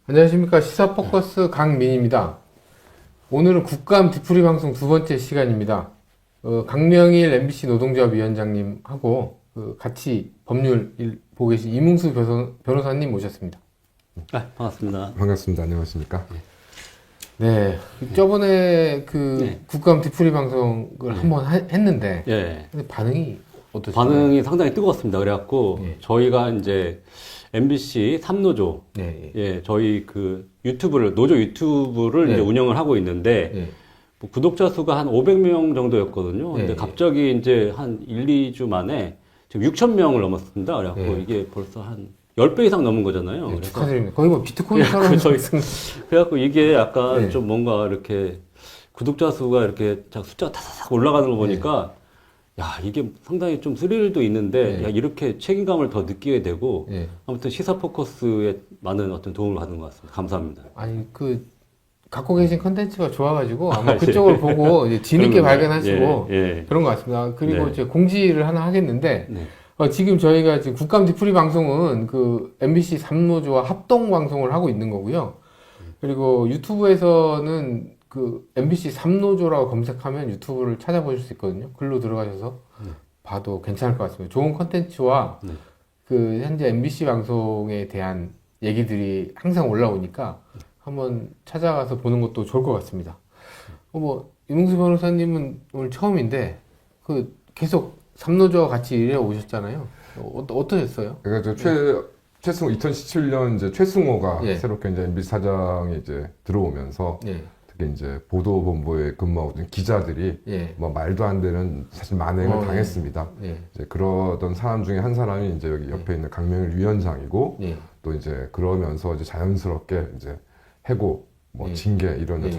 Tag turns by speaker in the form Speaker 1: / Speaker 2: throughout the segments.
Speaker 1: 안녕하십니까. 시사포커스 강민입니다. 오늘은 국감 뒤풀이 방송 두 번째 시간입니다. 강명일 MBC 노동조합 위원장님하고 같이 법률 보고 계신 이문수 변호사님 모셨습니다.
Speaker 2: 아, 반갑습니다.
Speaker 3: 반갑습니다. 안녕하십니까?
Speaker 1: 네. 저번에
Speaker 2: 네.
Speaker 1: 국감 뒤풀이 방송을 한번 했는데,
Speaker 2: 예.
Speaker 1: 근데 반응이 어떠세요?
Speaker 2: 반응이 상당히 뜨거웠습니다. 그래갖고,
Speaker 1: 예.
Speaker 2: 저희가 이제 MBC 3노조,
Speaker 1: 네.
Speaker 2: 예, 저희 노조 유튜브를
Speaker 1: 네.
Speaker 2: 이제 운영을 하고 있는데,
Speaker 1: 네.
Speaker 2: 뭐 구독자 수가 한 500명 정도였거든요.
Speaker 1: 네.
Speaker 2: 근데 갑자기 이제 한 1, 2주 만에 지금 6,000명을 넘었습니다. 그래갖고
Speaker 1: 네.
Speaker 2: 이게 벌써 한 10배 이상 넘은 거잖아요.
Speaker 1: 네,
Speaker 2: 그래서
Speaker 1: 축하드립니다. 거의 뭐 비트코인처럼.
Speaker 2: 그래갖고 이게 약간
Speaker 1: 네.
Speaker 2: 좀 뭔가 이렇게 구독자 수가 이렇게 숫자가 타사삭 올라가는 거 보니까 야, 이게 상당히 좀 스릴도 있는데
Speaker 1: 네.
Speaker 2: 야, 이렇게 책임감을 더 느끼게 되고
Speaker 1: 네.
Speaker 2: 아무튼 시사 포커스에 많은 어떤 도움을 받은 것 같습니다. 감사합니다.
Speaker 1: 아니 갖고 계신 컨텐츠가 좋아가지고 아마
Speaker 2: 예.
Speaker 1: 그쪽을 보고 이제 뒤늦게
Speaker 2: 그런
Speaker 1: 발견하시고
Speaker 2: 예.
Speaker 1: 그런 것 같습니다. 그리고
Speaker 2: 네.
Speaker 1: 이제 공지를 하나 하겠는데
Speaker 2: 네.
Speaker 1: 지금 저희가 지금 국감 뒤풀이 방송은 MBC 3노조와 합동 방송을 하고 있는 거고요. 그리고 유튜브에서는 MBC 3노조라고 검색하면 유튜브를 찾아보실 수 있거든요. 글로 들어가셔서 봐도 괜찮을 것 같습니다. 좋은 컨텐츠와
Speaker 2: 네.
Speaker 1: 현재 MBC 방송에 대한 얘기들이 항상 올라오니까 한번 찾아가서 보는 것도 좋을 것 같습니다. 이문수 변호사님은 오늘 처음인데 계속 삼노조와 같이 일해 오셨잖아요. 어떠셨어요?
Speaker 3: 그러니까 최승호 2017년 이제 최승호가
Speaker 1: 예.
Speaker 3: 새롭게 이제 MBC 사장에 이제 들어오면서
Speaker 1: 예.
Speaker 3: 특히 이제 보도본부에 근무하고 있는 기자들이
Speaker 1: 예.
Speaker 3: 뭐 말도 안 되는 사실 만행을
Speaker 1: 예.
Speaker 3: 당했습니다.
Speaker 1: 예.
Speaker 3: 이제 그러던 사람 중에 한 사람이 이제 여기 옆에 있는 강명일 위원장이고
Speaker 1: 예.
Speaker 3: 또 이제 그러면서 이제 자연스럽게 이제 해고 뭐
Speaker 1: 예.
Speaker 3: 징계 이런
Speaker 1: 예.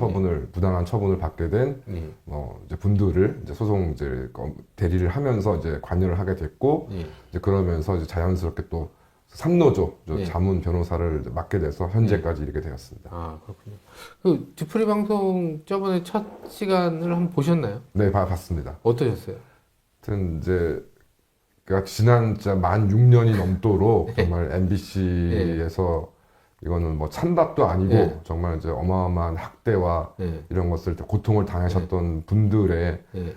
Speaker 3: 부당한 처분을 받게 된
Speaker 1: 예.
Speaker 3: 이제 분들을 이제 소송 이제 대리를 하면서 이제 관여를 하게 됐고
Speaker 1: 예.
Speaker 3: 이제 그러면서 이제 자연스럽게 또 삼노조
Speaker 1: 예.
Speaker 3: 자문 변호사를 이제 맡게 돼서 현재까지 이렇게 되었습니다.
Speaker 1: 아, 그렇군요. 뒤풀이 방송 저번에 첫 시간을 한번 보셨나요?
Speaker 3: 네, 봤습니다.
Speaker 1: 어떠셨어요?
Speaker 3: 하여튼 이제 그러니까 지난 진짜 만 6년이 넘도록 정말 MBC에서 이거는 뭐 찬밥도 아니고
Speaker 1: 예.
Speaker 3: 정말 이제 어마어마한 학대와
Speaker 1: 예.
Speaker 3: 이런 것을 고통을 당하셨던 분들의
Speaker 1: 예.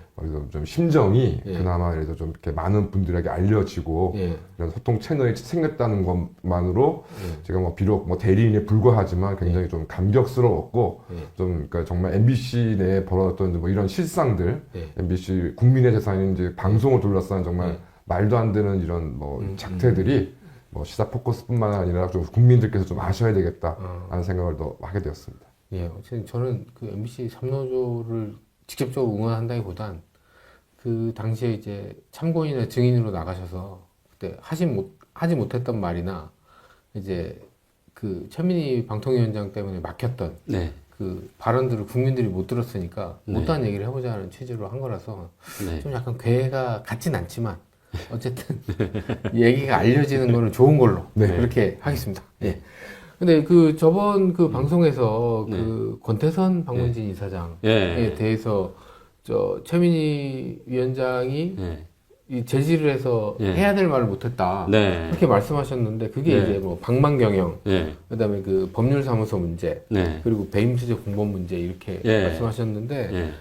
Speaker 3: 좀 심정이
Speaker 1: 예.
Speaker 3: 그나마 그래도 좀 이렇게 많은 분들에게 알려지고
Speaker 1: 예.
Speaker 3: 이런 소통 채널이 생겼다는 것만으로
Speaker 1: 예.
Speaker 3: 제가 뭐 비록 뭐 대리인에 불과하지만 굉장히 좀 감격스러웠고
Speaker 1: 예.
Speaker 3: 좀 그러니까 정말 MBC 내에 벌어졌던 뭐 이런 실상들
Speaker 1: 예.
Speaker 3: MBC 국민의 재산인 이제 방송을 둘러싼 정말
Speaker 1: 예.
Speaker 3: 말도 안 되는 이런 뭐 작태들이 뭐 시사 포커스뿐만 아니라 좀 국민들께서 좀 아셔야 되겠다라는 생각을 더 하게 되었습니다.
Speaker 1: 예, 어쨌든 저는 MBC 3노조를 직접적으로 응원한다기보단 당시에 이제 참고인이나 증인으로 나가셔서 그때 하지 못했던 말이나 이제 최민희 방통위원장 때문에 막혔던
Speaker 2: 네.
Speaker 1: 발언들을 국민들이 못 들었으니까
Speaker 2: 네.
Speaker 1: 못다한 얘기를 해보자는 취지로 한 거라서
Speaker 2: 네.
Speaker 1: 좀 약간 괴가 같진 않지만 어쨌든 얘기가 알려지는 거는 좋은 걸로
Speaker 3: 네.
Speaker 1: 그렇게 하겠습니다. 예. 근데 저번 방송에서
Speaker 2: 네.
Speaker 1: 권태선 방문진 이사장에
Speaker 2: 예.
Speaker 1: 대해서 최민희 위원장이
Speaker 2: 예.
Speaker 1: 이 제지를 해서
Speaker 2: 예.
Speaker 1: 해야 될 말을 못했다.
Speaker 2: 네.
Speaker 1: 그렇게 말씀하셨는데 그게
Speaker 2: 네.
Speaker 1: 이제 뭐 방망경영,
Speaker 2: 예.
Speaker 1: 그다음에 법률사무소 문제,
Speaker 2: 네.
Speaker 1: 그리고 배임투자 공범 문제 이렇게
Speaker 2: 예.
Speaker 1: 말씀하셨는데
Speaker 2: 예.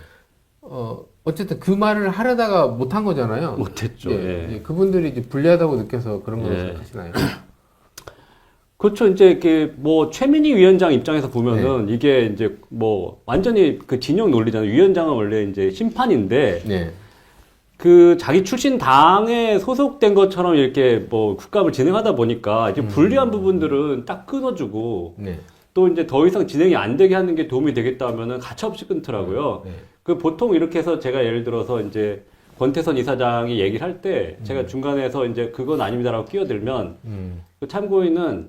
Speaker 1: 어쨌든 그 말을 하려다가 못한 거잖아요.
Speaker 2: 못했죠.
Speaker 1: 예.
Speaker 2: 예.
Speaker 1: 예. 그분들이 이제 불리하다고 느껴서 그런 거라고
Speaker 2: 예.
Speaker 1: 생각하시나요?
Speaker 2: 그렇죠. 이제 이렇게 뭐 최민희 위원장 입장에서 보면은 이게 이제 뭐 완전히 진영 논리잖아요. 위원장은 원래 이제 심판인데
Speaker 1: 네.
Speaker 2: 자기 출신 당에 소속된 것처럼 이렇게 뭐 국감을 진행하다 보니까 이제 불리한 부분들은 딱 끊어주고
Speaker 1: 네.
Speaker 2: 또 이제 더 이상 진행이 안 되게 하는 게 도움이 되겠다 하면은 가차없이 끊더라고요.
Speaker 1: 네.
Speaker 2: 보통 이렇게 해서 제가 예를 들어서 이제 권태선 이사장이 얘기를 할 때 제가 중간에서 이제 그건 아닙니다라고 끼어들면 참고인은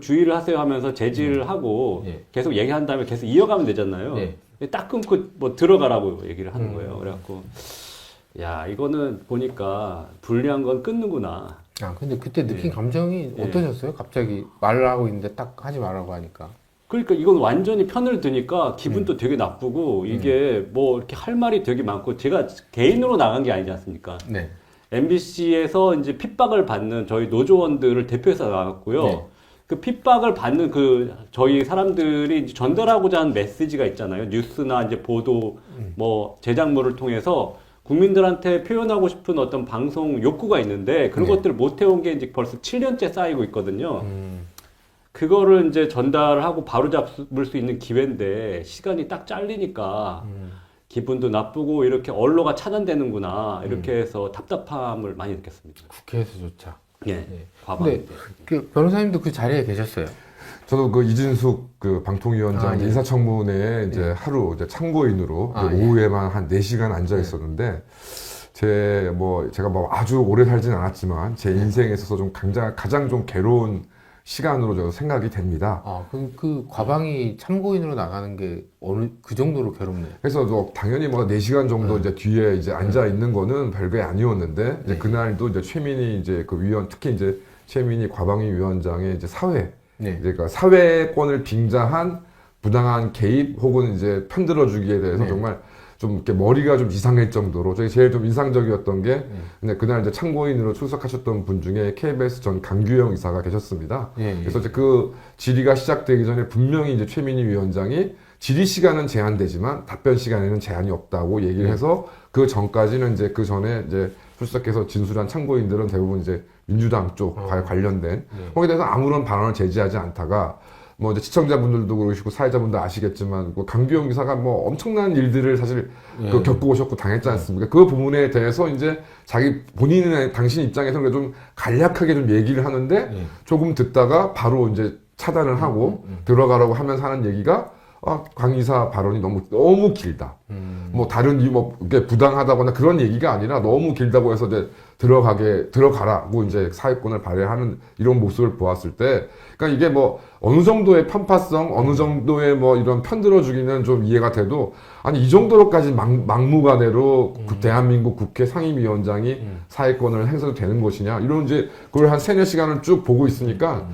Speaker 2: 주의를 하세요 하면서 제지를 하고
Speaker 1: 예.
Speaker 2: 계속 얘기한 다음에 계속 이어가면 되잖아요.
Speaker 1: 네.
Speaker 2: 딱 끊고 뭐 들어가라고 얘기를 하는 거예요. 그래갖고 야 이거는 보니까 불리한 건 끊는구나.
Speaker 1: 근데 그때 느낀
Speaker 2: 예.
Speaker 1: 감정이
Speaker 2: 예.
Speaker 1: 어떠셨어요? 갑자기 말을 하고 있는데 딱 하지 말라고 하니까.
Speaker 2: 그러니까 이건 완전히 편을 드니까 기분도 되게 나쁘고 이게 뭐 이렇게 할 말이 되게 많고 제가 개인으로 나간 게 아니지 않습니까?
Speaker 1: 네.
Speaker 2: MBC에서 이제 핍박을 받는 저희 노조원들을 대표해서 나갔고요.
Speaker 1: 네.
Speaker 2: 그 핍박을 받는 그 저희 사람들이 이제 전달하고자 하는 메시지가 있잖아요. 뉴스나 이제 보도 뭐 제작물을 통해서 국민들한테 표현하고 싶은 어떤 방송 욕구가 있는데 그런
Speaker 1: 네.
Speaker 2: 것들을 못 해온 게 이제 벌써 7년째 쌓이고 있거든요. 그거를 이제 전달하고 바로잡을 수 있는 기회인데 시간이 딱 잘리니까 기분도 나쁘고 이렇게 언로가 차단되는구나 이렇게 해서 답답함을 많이 느꼈습니다.
Speaker 1: 국회에서조차.
Speaker 2: 예,
Speaker 1: 네.
Speaker 2: 과반인데.
Speaker 1: 근데 그 변호사님도 그 자리에 계셨어요.
Speaker 3: 저도 그 이진숙 그 방통위원장
Speaker 1: 예.
Speaker 3: 인사청문회에 이제 하루 이제 참고인으로 그
Speaker 1: 예.
Speaker 3: 오후에만 한 4시간 앉아 있었는데 제가 뭐 아주 오래 살진 않았지만 제 인생에 있어서 좀 가장 좀 괴로운 시간으로 저 생각이 됩니다.
Speaker 1: 그 과방이 참고인으로 나가는 게 그 정도로 괴롭네요.
Speaker 3: 그래서 당연히 뭐 4시간 정도 이제 뒤에 이제 앉아 있는 거는 별게 아니었는데 이제 그날도 이제 최민희 이제 그 위원 특히 이제 최민희 과방위 위원장의 이제 사회
Speaker 1: 네.
Speaker 3: 그러니까 사회권을 빙자한 부당한 개입 혹은 이제 편들어주기에 대해서
Speaker 1: 네.
Speaker 3: 정말 좀 이렇게 머리가 좀 이상할 정도로 저희 제일 좀 인상적이었던 게 근데 그날 이제 참고인으로 출석하셨던 분 중에 KBS 전 강규영 이사가 계셨습니다.
Speaker 1: 예, 예.
Speaker 3: 그래서 이제 그 질의가 시작되기 전에 분명히 이제 최민희 위원장이 질의 시간은 제한되지만 답변 시간에는 제한이 없다고 얘기를 해서 그 전까지는 이제 그 전에 이제 출석해서 진술한 참고인들은 대부분 이제 민주당 쪽 관련된 거기에 대해서 아무런 발언을 제지하지 않다가 뭐 이제 시청자분들도 그러시고 사회자분도 아시겠지만 그 강규영 기사가 뭐 엄청난 일들을 사실 그 겪고 오셨고 당했지 않습니까? 그 부분에 대해서 이제 본인의 당신 입장에서는 좀 간략하게 좀 얘기를 하는데 조금 듣다가 바로 이제 차단을 하고 들어가라고 하면서 하는 얘기가 강 이사 발언이 너무 길다. 뭐 다른 이유 뭐 이게 부당하다거나 그런 얘기가 아니라 너무 길다고 해서 이제 들어가라고 이제 사회권을 발휘하는 이런 모습을 보았을 때, 그러니까 이게 뭐 어느 정도의 편파성, 어느 정도의 뭐 이런 편들어주기는 좀 이해가 돼도 아니 이 정도로까지 막무가내로 대한민국 국회 상임위원장이 사회권을 행사도 되는 것이냐 이런 이제 그걸 한 3-4시간을 쭉 보고 있으니까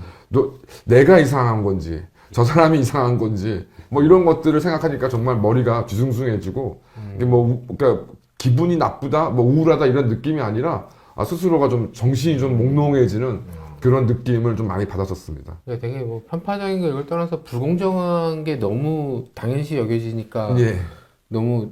Speaker 3: 내가 이상한 건지 저 사람이 이상한 건지 뭐 이런 것들을 생각하니까 정말 머리가 뒤숭숭해지고 이게 뭐 그러니까 기분이 나쁘다, 뭐 우울하다 이런 느낌이 아니라 스스로가 좀 정신이 좀 몽롱해지는 그런 느낌을 좀 많이 받았었습니다.
Speaker 1: 그러니까 되게 뭐 편파적인 거 이걸 떠나서 불공정한 게 너무 당연시 여겨지니까
Speaker 3: 예.
Speaker 1: 너무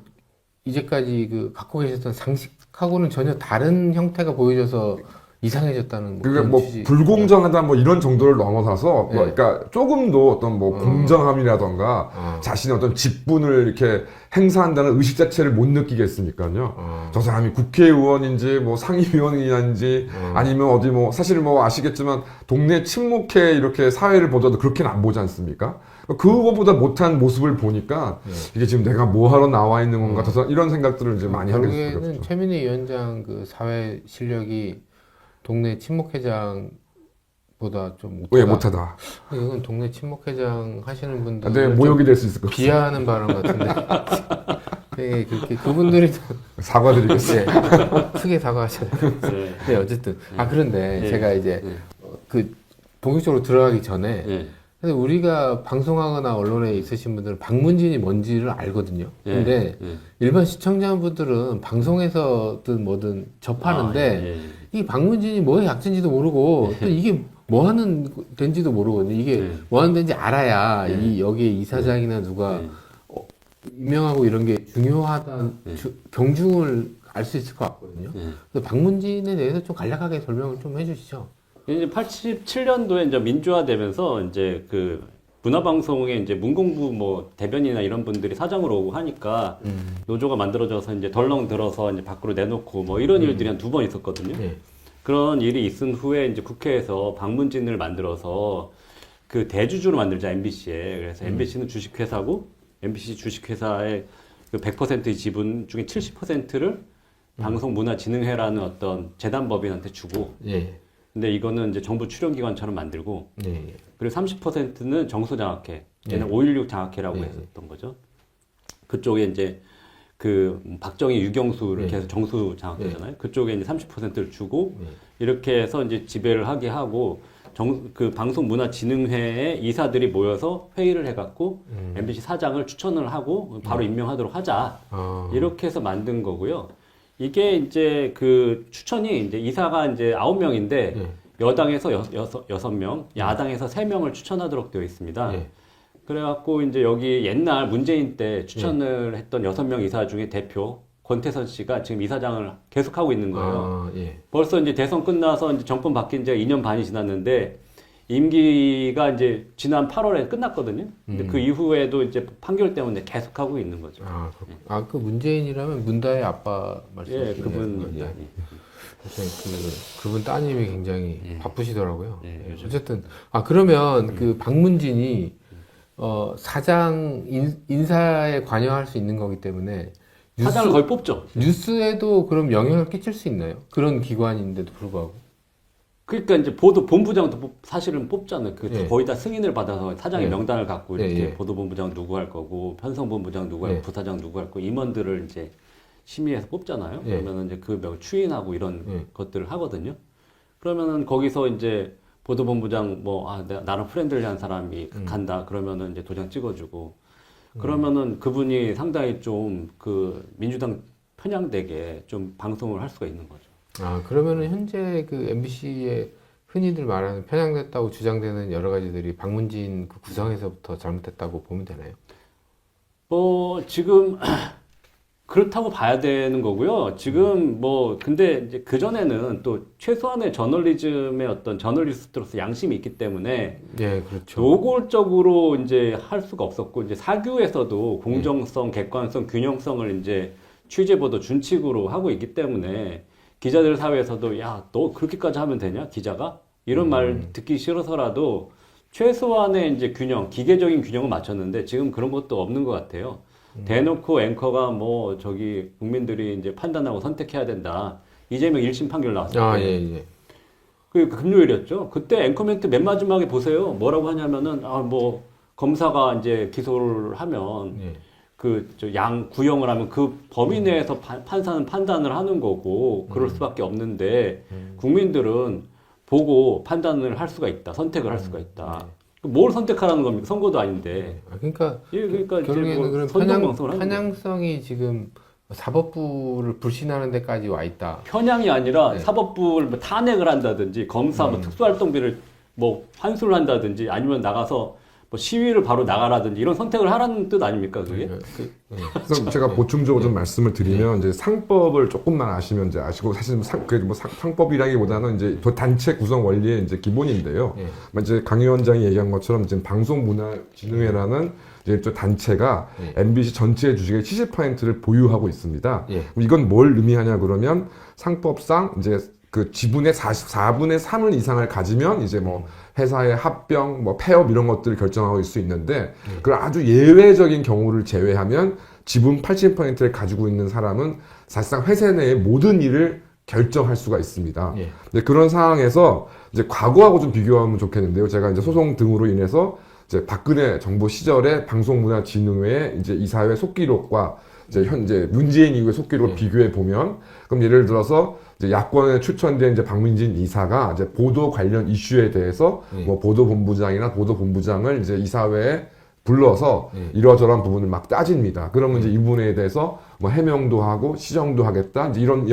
Speaker 1: 이제까지 그 갖고 계셨던 상식하고는 전혀 다른 형태가 보여져서 이상해졌다는 뭐
Speaker 3: 그게
Speaker 1: 그런
Speaker 3: 뭐
Speaker 1: 취지.
Speaker 3: 불공정하다 뭐 이런 정도를 넘어서서
Speaker 1: 네.
Speaker 3: 뭐 그러니까 조금도 어떤 뭐 공정함이라던가 자신의 어떤 직분을 이렇게 행사한다는 의식 자체를 못 느끼겠으니까요. 저 사람이 국회의원인지 뭐 상임위원이인지 아니면 어디 뭐 사실 뭐 아시겠지만 동네 친목회 이렇게 사회를 보더라도 그렇게는 안 보지 않습니까? 그거보다 못한 모습을 보니까 이게 지금 내가 뭐 하러 나와 있는 건가 이런 생각들을 이제 많이 하게
Speaker 1: 결국에는
Speaker 3: 됐죠.
Speaker 1: 최민희 위원장 그 사회 실력이 동네 친목회장보다 좀 못하다.
Speaker 3: 왜 못하다?
Speaker 1: 이건 동네 친목회장 하시는 분들
Speaker 3: 근데 모욕이 될 수 있을 것 같아요.
Speaker 1: 비하하는 발언 같은데. 네, 그분들이
Speaker 3: 사과드리겠습니다.
Speaker 1: 네, 크게 사과하셨어요.
Speaker 2: 네.
Speaker 1: 네, 어쨌든 그런데
Speaker 2: 네.
Speaker 1: 제가 이제
Speaker 2: 네.
Speaker 1: 그 본격적으로 들어가기 전에
Speaker 2: 예.
Speaker 1: 근데 우리가 방송하거나 언론에 있으신 분들은 방문진이 뭔지를 알거든요.
Speaker 2: 예.
Speaker 1: 근데
Speaker 2: 예.
Speaker 1: 일반 시청자분들은 방송에서든 뭐든 접하는데
Speaker 2: 예.
Speaker 1: 이 방문진이 뭐의 약진지도 모르고 또 이게 뭐 하는 데인지도 모르거든요. 이게
Speaker 2: 네.
Speaker 1: 뭐 하는 데인지 알아야
Speaker 2: 네.
Speaker 1: 이 여기에 이사장이나 누가
Speaker 2: 네.
Speaker 1: 임명하고 이런 게 중요하다는 경중을 알 수 있을 것 같거든요.
Speaker 2: 네.
Speaker 1: 그래서 방문진에 대해서 좀 간략하게 설명을 좀 해주시죠.
Speaker 2: 이제 87년도에 이제 민주화되면서 이제 그 문화방송에 이제 문공부 뭐 대변인이나 이런 분들이 사장으로 오고 하니까 노조가 만들어져서 이제 덜렁 들어서 이제 밖으로 내놓고 뭐 이런 일들이 한 2번 있었거든요.
Speaker 1: 네.
Speaker 2: 그런 일이 있은 후에 이제 국회에서 방문진을 만들어서 그 대주주로 만들자 MBC에. 그래서 MBC는 주식회사고 MBC 주식회사의 그 100%의 지분 중에 70%를 방송문화진흥회라는 어떤 재단법인한테 주고
Speaker 1: 예.
Speaker 2: 근데 이거는 이제 정부 출연기관처럼 만들고
Speaker 1: 네.
Speaker 2: 그리고 30%는 정수장학회, 얘는
Speaker 1: 네.
Speaker 2: 5.16 장학회라고
Speaker 1: 네.
Speaker 2: 했었던 거죠. 그쪽에 이제 그 박정희, 유경수 이렇게
Speaker 1: 네.
Speaker 2: 해서 정수 장학회잖아요. 그쪽에 이제 30%를 주고
Speaker 1: 네.
Speaker 2: 이렇게 해서 이제 지배를 하게 하고 그 방송문화진흥회의 이사들이 모여서 회의를 해갖고 MBC 사장을 추천을 하고 바로 임명하도록 하자. 이렇게 해서 만든 거고요. 이게 이제 그 추천이 이제 이사가 이제 9명인데
Speaker 1: 네.
Speaker 2: 여당에서 6명, 야당에서 3명을 추천하도록 되어 있습니다.
Speaker 1: 예.
Speaker 2: 그래갖고 이제 여기 옛날 문재인 때 추천을 했던 6명 이사 중에 대표 권태선 씨가 지금 이사장을 계속하고 있는 거예요.
Speaker 1: 아, 예.
Speaker 2: 벌써 이제 대선 끝나서 이제 정권 바뀐 지가 2년 반이 지났는데 임기가 이제 지난 8월에 끝났거든요. 근데 그 이후에도 이제 판결 때문에 계속하고 있는 거죠.
Speaker 1: 그 문재인이라면 문다의 아빠 말씀이시네요.
Speaker 2: 예, 그분.
Speaker 1: 예. 그분 따님이 굉장히 바쁘시더라고요.
Speaker 2: 예, 요즘.
Speaker 1: 어쨌든 그러면 그 박문진이 사장 인사에 관여할 수 있는 거기 때문에
Speaker 2: 사장을 거의 뽑죠.
Speaker 1: 뉴스에도 그럼 영향을 끼칠 수 있나요? 그런 기관인데도 불구하고.
Speaker 2: 그러니까 이제 본부장도 사실은 뽑잖아요.
Speaker 1: 예.
Speaker 2: 거의 다 승인을 받아서 사장의
Speaker 1: 예.
Speaker 2: 명단을 갖고 이렇게
Speaker 1: 예.
Speaker 2: 보도본부장 누구 할 거고 편성본부장 누구 할
Speaker 1: 예.
Speaker 2: 거고 부사장 누구 할 거고 임원들을 이제 심의해서 뽑잖아요.
Speaker 1: 예.
Speaker 2: 그러면은 이제 그 추인하고 이런
Speaker 1: 예.
Speaker 2: 것들을 하거든요. 그러면은 거기서 이제 보도본부장 나랑 프렌들리한 사람이 간다. 그러면은 이제 도장 찍어주고 그러면은 그분이 상당히 좀 그 민주당 편향되게 좀 방송을 할 수가 있는 거죠.
Speaker 1: 그러면은 현재 그 MBC에 흔히들 말하는 편향됐다고 주장되는 여러 가지들이 박문진 그 구성에서부터 잘못됐다고 보면 되나요?
Speaker 2: 지금 그렇다고 봐야 되는 거고요. 지금 근데 이제 그전에는 또 최소한의 저널리즘의 어떤 저널리스트로서 양심이 있기 때문에
Speaker 1: 예, 그렇죠.
Speaker 2: 노골적으로 이제 할 수가 없었고, 이제 사규에서도 공정성, 객관성, 균형성을 이제 취재보도 준칙으로 하고 있기 때문에 기자들 사회에서도 야, 너 그렇게까지 하면 되냐? 기자가? 이런 말 듣기 싫어서라도 최소한의 이제 균형, 기계적인 균형을 맞췄는데 지금 그런 것도 없는 것 같아요. 대놓고 앵커가 국민들이 이제 판단하고 선택해야 된다. 이재명 1심 판결 나왔어요.
Speaker 1: 예.
Speaker 2: 그 금요일이었죠. 그때 앵커 멘트 맨 마지막에 보세요. 뭐라고 하냐면은 검사가 이제 기소를 하면
Speaker 1: 예.
Speaker 2: 구형을 하면 그 범위 내에서 판사는 판단을 하는 거고 그럴 수밖에 없는데 국민들은 보고 판단을 할 수가 있다. 선택을 할 수가 있다. 뭘 선택하라는 겁니까? 선거도 아닌데.
Speaker 1: 그러니까
Speaker 2: 이제
Speaker 1: 결국에는 그런
Speaker 2: 선동방송을 하는 거예요.
Speaker 1: 편향성이 지금 사법부를 불신하는 데까지 와 있다.
Speaker 2: 편향이 아니라
Speaker 1: 네.
Speaker 2: 사법부를 탄핵을 한다든지 검사 특수활동비를 환수를 한다든지 아니면 나가서 시위를 바로 나가라든지 이런 선택을 하라는 뜻 아닙니까 그게?
Speaker 3: 그래서 제가 보충적으로 좀 말씀을 드리면 이제 상법을 조금만 아시면 이제 아시고 사실 상법이라기보다는 이제 단체 구성 원리의 이제 기본인데요. 이제 강 위원장이 얘기한 것처럼 지금 방송문화진흥회라는 이제 또 단체가 MBC 전체 주식의 70%를 보유하고 있습니다. 이건 뭘 의미하냐 그러면 상법상 이제 그 지분의 4분의 3을 이상을 가지면 이제 회사의 합병, 폐업 이런 것들을 결정하고 있을 수 있는데 그런 아주 예외적인 경우를 제외하면 지분 80%를 가지고 있는 사람은 사실상 회사 내의 모든 일을 결정할 수가 있습니다. 근데 그런 상황에서 이제 과거하고 좀 비교하면 좋겠는데요. 제가 이제 소송 등으로 인해서 이제 박근혜 정부 시절에 방송문화진흥회 이제 이사회 속기록과 이제 현재 문재인 이후의 속기록을 비교해 보면 그럼 예를 들어서 이제 야권에 추천된 이제 박문진 이사가 이제 보도 관련 이슈에 대해서 보도본부장이나 보도본부장을 이제 이사회에 불러서 이러저러한 부분을 막 따집니다. 그러면 이제 이 부분에 대해서 해명도 하고 시정도 하겠다. 이제 이런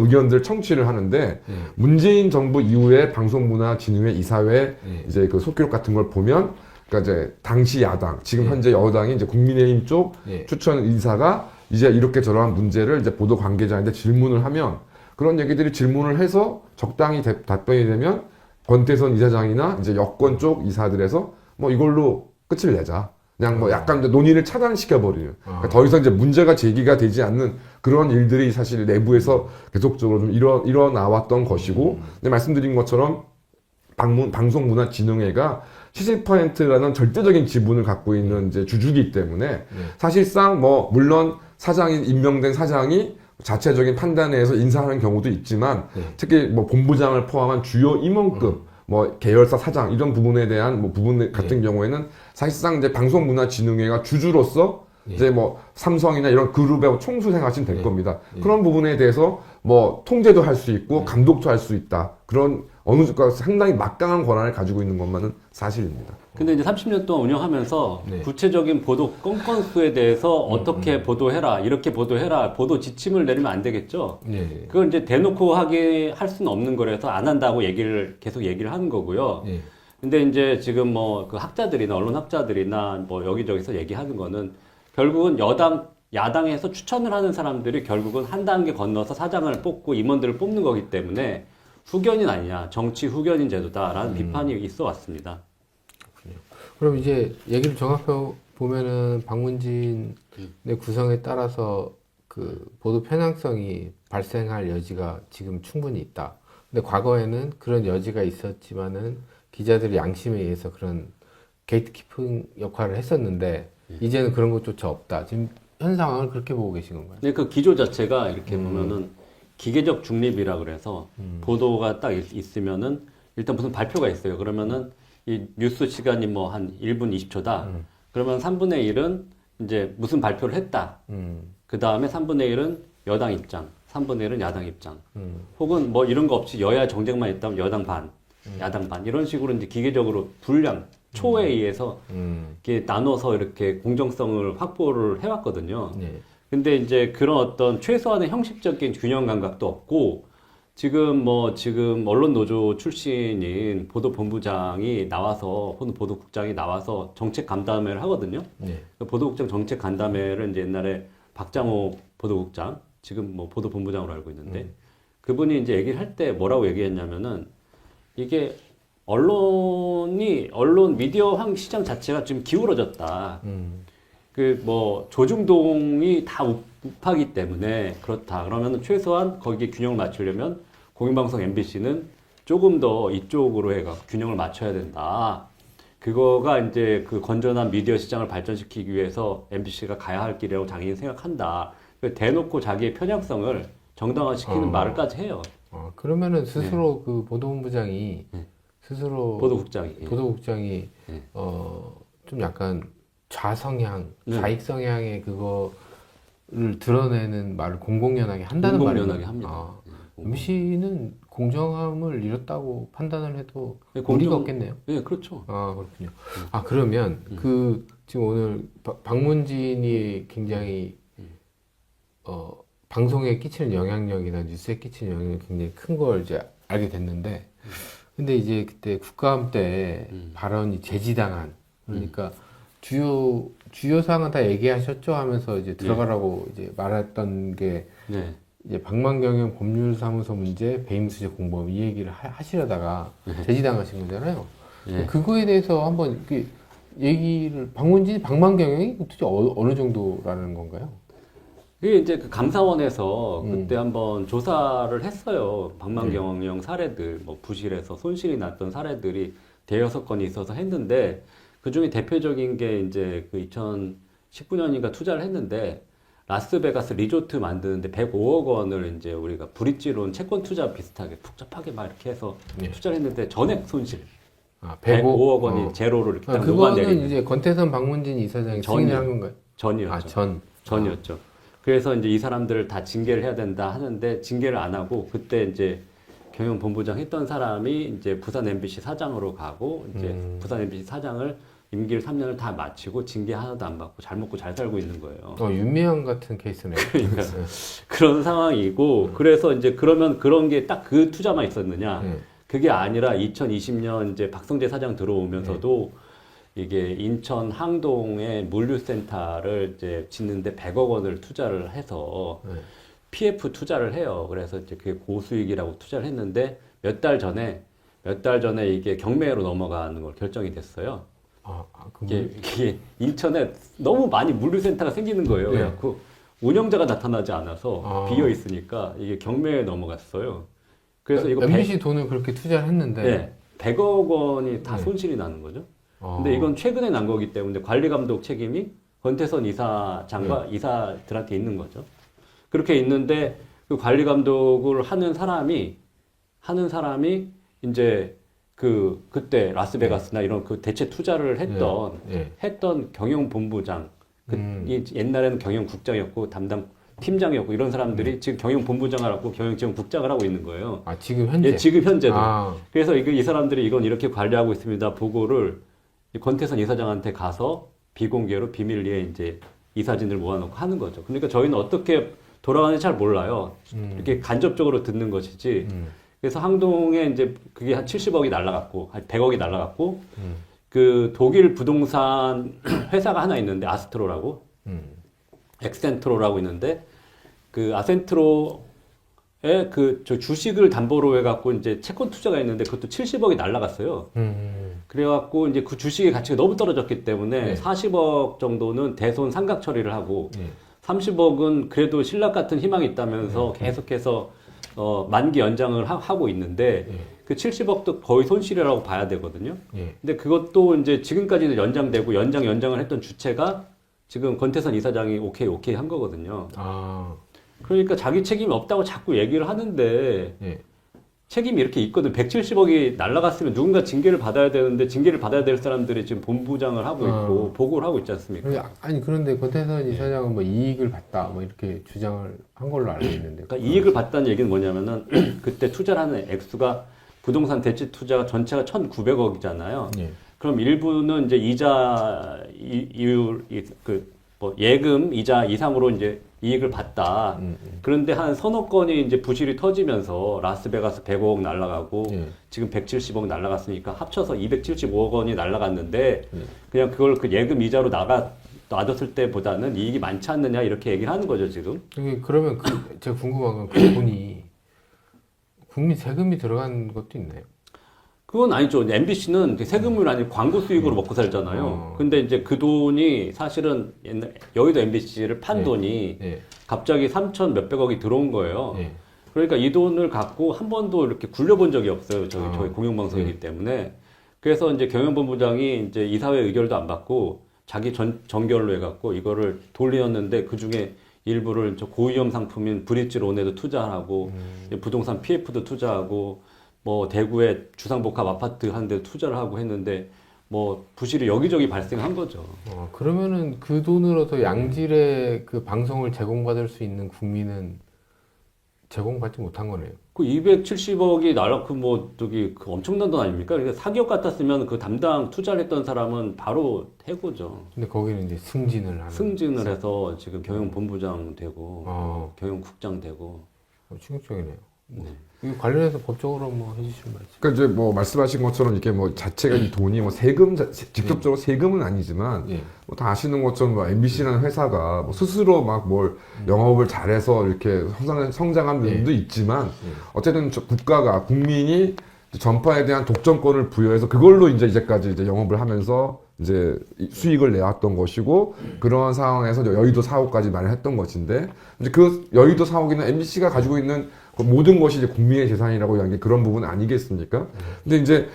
Speaker 3: 의견들 청취를 하는데 문재인 정부 이후에 방송문화진흥회 이사회 이제 그 속기록 같은 걸 보면 그러니까 이제 당시 야당, 지금 현재 여당이 이제 국민의힘 쪽 추천 인사가 이제 이렇게 저러한 문제를 이제 보도 관계자한테 질문을 하면 그런 얘기들이 질문을 해서 적당히 답변이 되면 권태선 이사장이나 이제 여권 쪽 이사들에서 이걸로 끝을 내자. 그냥 약간 이제 논의를 차단시켜버리는. 그러니까 더 이상 이제 문제가 제기가 되지 않는 그런 일들이 사실 내부에서 계속적으로 좀 일어나왔던 것이고, 근데 말씀드린 것처럼 방송문화진흥회가 70%라는 절대적인 지분을 갖고 있는 이제 주주기 때문에 사실상 물론 임명된 사장이 자체적인 판단에 의해서 인사하는 경우도 있지만 특히 본부장을 포함한 주요 임원급 계열사 사장 이런 부분에 대한 부분 같은 경우에는 사실상 이제 방송문화진흥회가 주주로서
Speaker 1: 예.
Speaker 3: 이제 뭐 삼성이나 이런 그룹의 총수생하시면 될
Speaker 1: 예.
Speaker 3: 겁니다.
Speaker 1: 예.
Speaker 3: 그런 부분에 대해서 뭐 통제도 할 수 있고
Speaker 1: 예.
Speaker 3: 감독도 할 수 있다. 그런 어느 정도 상당히 막강한 권한을 가지고 있는 것만은 사실입니다.
Speaker 2: 근데 이제 30년 동안 운영하면서
Speaker 1: 네.
Speaker 2: 구체적인 보도 건건수에 대해서 어떻게 보도해라, 이렇게 보도해라, 보도 지침을 내리면 안 되겠죠.
Speaker 1: 예.
Speaker 2: 그걸 이제 대놓고 할 수는 없는 거라서 안 한다고 계속 얘기를 하는 거고요.
Speaker 1: 예.
Speaker 2: 근데 이제 지금 뭐 그 학자들이나 언론 학자들이나 뭐 여기저기서 얘기하는 거는 결국은 야당에서 추천을 하는 사람들이 결국은 한 단계 건너서 사장을 뽑고 임원들을 뽑는 거기 때문에 후견인 아니냐, 정치 후견인 제도다라는 비판이 있어 왔습니다.
Speaker 1: 그럼 이제 얘기를 종합해 보면은 박문진의 구성에 따라서 그 보도 편향성이 발생할 여지가 지금 충분히 있다. 근데 과거에는 그런 여지가 있었지만은 기자들이 양심에 의해서 그런 게이트키핑 역할을 했었는데 이제는 그런 것조차 없다. 지금 현 상황을 그렇게 보고 계신 건가요?
Speaker 2: 근데 그 기조 자체가 이렇게 보면은 기계적 중립이라 그래서 보도가 딱 있으면은 일단 무슨 발표가 있어요. 그러면은 이 뉴스 시간이 뭐 한 1분 20초다. 그러면 3분의 1은 이제 무슨 발표를 했다. 그 다음에 3분의 1은 여당 입장, 3분의 1은 야당 입장. 혹은 뭐 이런 거 없이 여야 정쟁만 있다면 여당 반, 야당 반. 이런 식으로 이제 기계적으로 분량, 초에 의해서 이렇게 나눠서 이렇게 공정성을 확보를 해왔거든요.
Speaker 1: 네.
Speaker 2: 근데 이제 그런 어떤 최소한의 형식적인 균형 감각도 없고, 지금 언론 노조 출신인 보도본부장이 나와서, 혹은 보도국장이 나와서 정책 간담회를 하거든요.
Speaker 1: 네.
Speaker 2: 그 보도국장 정책 간담회를 이제 옛날에 박장호 보도국장, 지금 뭐 보도본부장으로 알고 있는데, 그분이 이제 얘기를 할 때 뭐라고 얘기했냐면은, 이게 언론 미디어 시장 자체가 좀 기울어졌다. 그 뭐 조중동이 다 우파기 때문에 그렇다. 그러면 최소한 거기에 균형을 맞추려면 공영방송 MBC는 조금 더 이쪽으로 해가 균형을 맞춰야 된다. 그거가 이제 그 건전한 미디어 시장을 발전시키기 위해서 MBC가 가야 할 길이라고 자기는 생각한다. 대놓고 자기의 편향성을 정당화시키는 말을까지 해요.
Speaker 1: 그러면은 스스로 그 보도본부장이 스스로
Speaker 2: 보도국장이.
Speaker 1: 보도국장이
Speaker 2: 예.
Speaker 1: 좀 약간 좌성향,
Speaker 2: 네.
Speaker 1: 좌익 성향의 그거를 드러내는 말을 공공연하게 한다는 말이에요.
Speaker 2: 공공연하게 합니다.
Speaker 1: 아,
Speaker 2: 예,
Speaker 1: MBC는 공정함을 잃었다고 판단을 해도
Speaker 2: 네,
Speaker 1: 무리가 없겠네요.
Speaker 2: 예, 그렇죠.
Speaker 1: 아, 그렇군요. 아, 그러면 그 지금 오늘 박문진이 굉장히 방송에 끼치는 영향력이나 뉴스에 끼치는 영향력이 굉장히 큰 걸 이제 알게 됐는데 근데 이제 그때 국감 때 발언이 제지당한 그러니까 주요 사항은 다 얘기하셨죠 하면서 이제 들어가라고 이제 말했던 게
Speaker 2: 네.
Speaker 1: 이제 방망경영 법률사무소 문제 배임수재 공범 이 얘기를 하시려다가 제지당하신 거잖아요.
Speaker 2: 네.
Speaker 1: 그거에 대해서 한번 이렇게 얘기를 방망경영이 도대체 어느 정도라는 건가요?
Speaker 2: 이게 이제 그 감사원에서 그때 한번 조사를 했어요. 방망경영 사례들, 뭐 부실해서 손실이 났던 사례들이 대여섯 건이 있어서 했는데 그 중에 대표적인 게 이제 그 2019년인가 투자를 했는데 라스베가스 리조트 만드는데 105억 원을 이제 우리가 브릿지론 채권 투자 비슷하게 복잡하게 막 이렇게 해서 투자를 했는데 전액 손실.
Speaker 1: 아,
Speaker 2: 105억 원이 제로로 이렇게 딱
Speaker 1: 그거는
Speaker 2: 녹아내리는.
Speaker 1: 이제 권태선 박문진 이사장이 승인을 한 건가요?
Speaker 2: 전이었죠.
Speaker 1: 아, 전.
Speaker 2: 전이었죠. 그래서 이제 이 사람들을 다 징계를 해야 된다 하는데 징계를 안 하고 그때 이제 경영본부장 했던 사람이 이제 부산 MBC 사장으로 가고 이제 부산 MBC 사장을 임기를 3년을 다 마치고 징계 하나도 안 받고 잘 먹고 잘 살고 있는 거예요.
Speaker 1: 윤미향 같은 케이스네요.
Speaker 2: 그러니까 그런 상황이고 그래서 이제 그러면 그런 게 딱 그 투자만 있었느냐?
Speaker 1: 네.
Speaker 2: 그게 아니라 2020년 이제 박성재 사장 들어오면서도 이게 인천 항동에 물류센터를 이제 짓는데 100억 원을 투자를 해서 PF 투자를 해요. 그래서 이제 그게 고수익이라고 투자를 했는데 몇 달 전에 이게 경매로 넘어가는 걸 결정이 됐어요. 이게 인천에 너무 많이 물류센터가 생기는 거예요.
Speaker 1: 네.
Speaker 2: 그래갖고 운영자가 나타나지 않아서 비어 있으니까 이게 경매에 넘어갔어요. 그래서 이거
Speaker 1: MBC 돈을 그렇게 투자를 했는데
Speaker 2: 네, 100억 원이 다 손실이 나는 거죠. 근데 이건 최근에 난 거기 때문에 관리 감독 책임이 권태선 이사장과 이사들한테 있는 거죠. 그렇게 있는데 그 관리 감독을 하는 사람이 이제 그때 라스베가스나 이런 그 대체 투자를 했던 경영본부장 이 옛날에는 경영국장이었고 담당 팀장이었고 이런 사람들이 지금 경영본부장을 하고 경영지원국장을 하고 있는 거예요.
Speaker 1: 아, 지금 현재?
Speaker 2: 예, 지금 현재도.
Speaker 1: 아.
Speaker 2: 그래서 이 사람들이 이건 이렇게 관리하고 있습니다. 보고를 이 권태선 이사장한테 가서 비공개로 비밀리에 이제 이사진을 모아놓고 하는 거죠. 그러니까 저희는 어떻게 돌아가는지 잘 몰라요. 이렇게 간접적으로 듣는 것이지. 그래서 항동에 이제 그게 한 70억이 날라갔고, 한 100억이 날라갔고, 그 독일 부동산 회사가 하나 있는데, 아스트로라고, 엑센트로라고 있는데, 그 아센트로의 저 주식을 담보로 해갖고 이제 채권 투자가 있는데, 그것도 70억이 날라갔어요. 그래갖고 이제 그 주식의 가치가 너무 떨어졌기 때문에
Speaker 1: 네.
Speaker 2: 40억 정도는 대손 상각 처리를 하고 30억은 그래도 신락 같은 희망이 있다면서 계속해서 만기 연장을 하고 있는데 그 70억도 거의 손실이라고 봐야 되거든요. 근데 그것도 이제 지금까지는 연장되고 연장을 했던 주체가 지금 권태선 이사장이 오케이 한 거거든요.
Speaker 1: 아.
Speaker 2: 그러니까 자기 책임이 없다고 자꾸 얘기를 하는데
Speaker 1: 예.
Speaker 2: 책임이 이렇게 있거든. 170억이 날라갔으면 누군가 징계를 받아야 되는데 징계를 받아야 될 사람들이 지금 본부장을 하고 있고 보고를 하고 있지 않습니까?
Speaker 1: 아니 그런데 권태선 이사장은 뭐 이익을 봤다 뭐 이렇게 주장을 한 걸로 알고 있는데.
Speaker 2: 그러니까 이익을 봤다는 얘기는 뭐냐면은 그때 투자를 하는 액수가 부동산 대치 투자가 전체가 1,900억이잖아요.
Speaker 1: 예.
Speaker 2: 그럼 일부는 이제 이자 이율 뭐 예금 이자 이상으로 이제 이익을 봤다. 그런데 한 서너 건이 이제 부실이 터지면서 라스베가스 105억 날라가고 지금 170억 날라갔으니까 합쳐서 275억 원이 날라갔는데 그냥 그걸 그 예금 이자로 놔뒀을 때보다는 이익이 많지 않느냐 이렇게 얘기를 하는 거죠 지금.
Speaker 1: 그러면 제가 궁금한 건 그 돈이 국민 세금이 들어간 것도 있나요?
Speaker 2: 그건 아니죠. MBC는 세금을 아니고 광고 수익으로 먹고 살잖아요. 근데 이제 그 돈이 사실은 옛날 여의도 MBC를 판 돈이 갑자기 3천 몇백억이 들어온 거예요. 그러니까 이 돈을 갖고 한 번도 이렇게 굴려본 적이 없어요. 저희 공영방송이기 때문에. 그래서 이제 경영본부장이 이제 이사회 의결도 안 받고 자기 정결로 해갖고 이거를 돌렸는데 그 중에 일부를 저 고위험 상품인 브릿지론에도 투자하고 부동산 PF도 투자하고 뭐 대구에 주상복합 아파트 한 대 투자를 하고 했는데 뭐 부실이 여기저기 발생한 거죠.
Speaker 1: 그러면은 그 돈으로서 양질의 그 방송을 제공받을 수 있는 국민은 제공받지 못한 거네요.
Speaker 2: 그 270억이 그 엄청난 돈 아닙니까? 그러니까 사기업 같았으면 그 담당 투자를 했던 사람은 바로 해고죠.
Speaker 1: 근데 거기는 이제 승진을
Speaker 2: 해서 지금 경영본부장 되고 경영국장 되고.
Speaker 1: 충격적이네요. 이 관련해서 법적으로 뭐 해주실 말씀.
Speaker 3: 그러니까 이제 뭐 말씀하신 것처럼 이렇게 뭐 자체가 이 돈이 뭐 세금 직접적으로 세금은 아니지만 뭐 다 아시는 것처럼 뭐 MBC라는 회사가 뭐 스스로 막 뭘 영업을 잘해서 이렇게 성장한 면도 있지만 어쨌든 국가가 국민이 전파에 대한 독점권을 부여해서 그걸로 이제까지 이제 영업을 하면서 이제 수익을 내왔던 것이고 그런 상황에서 여의도 사옥까지 마련했던 것인데 이제 그 여의도 사옥에는 MBC가 가지고 있는 그 모든 것이 이제 국민의 재산이라고 하는 게 그런 부분 아니겠습니까? 근데 이제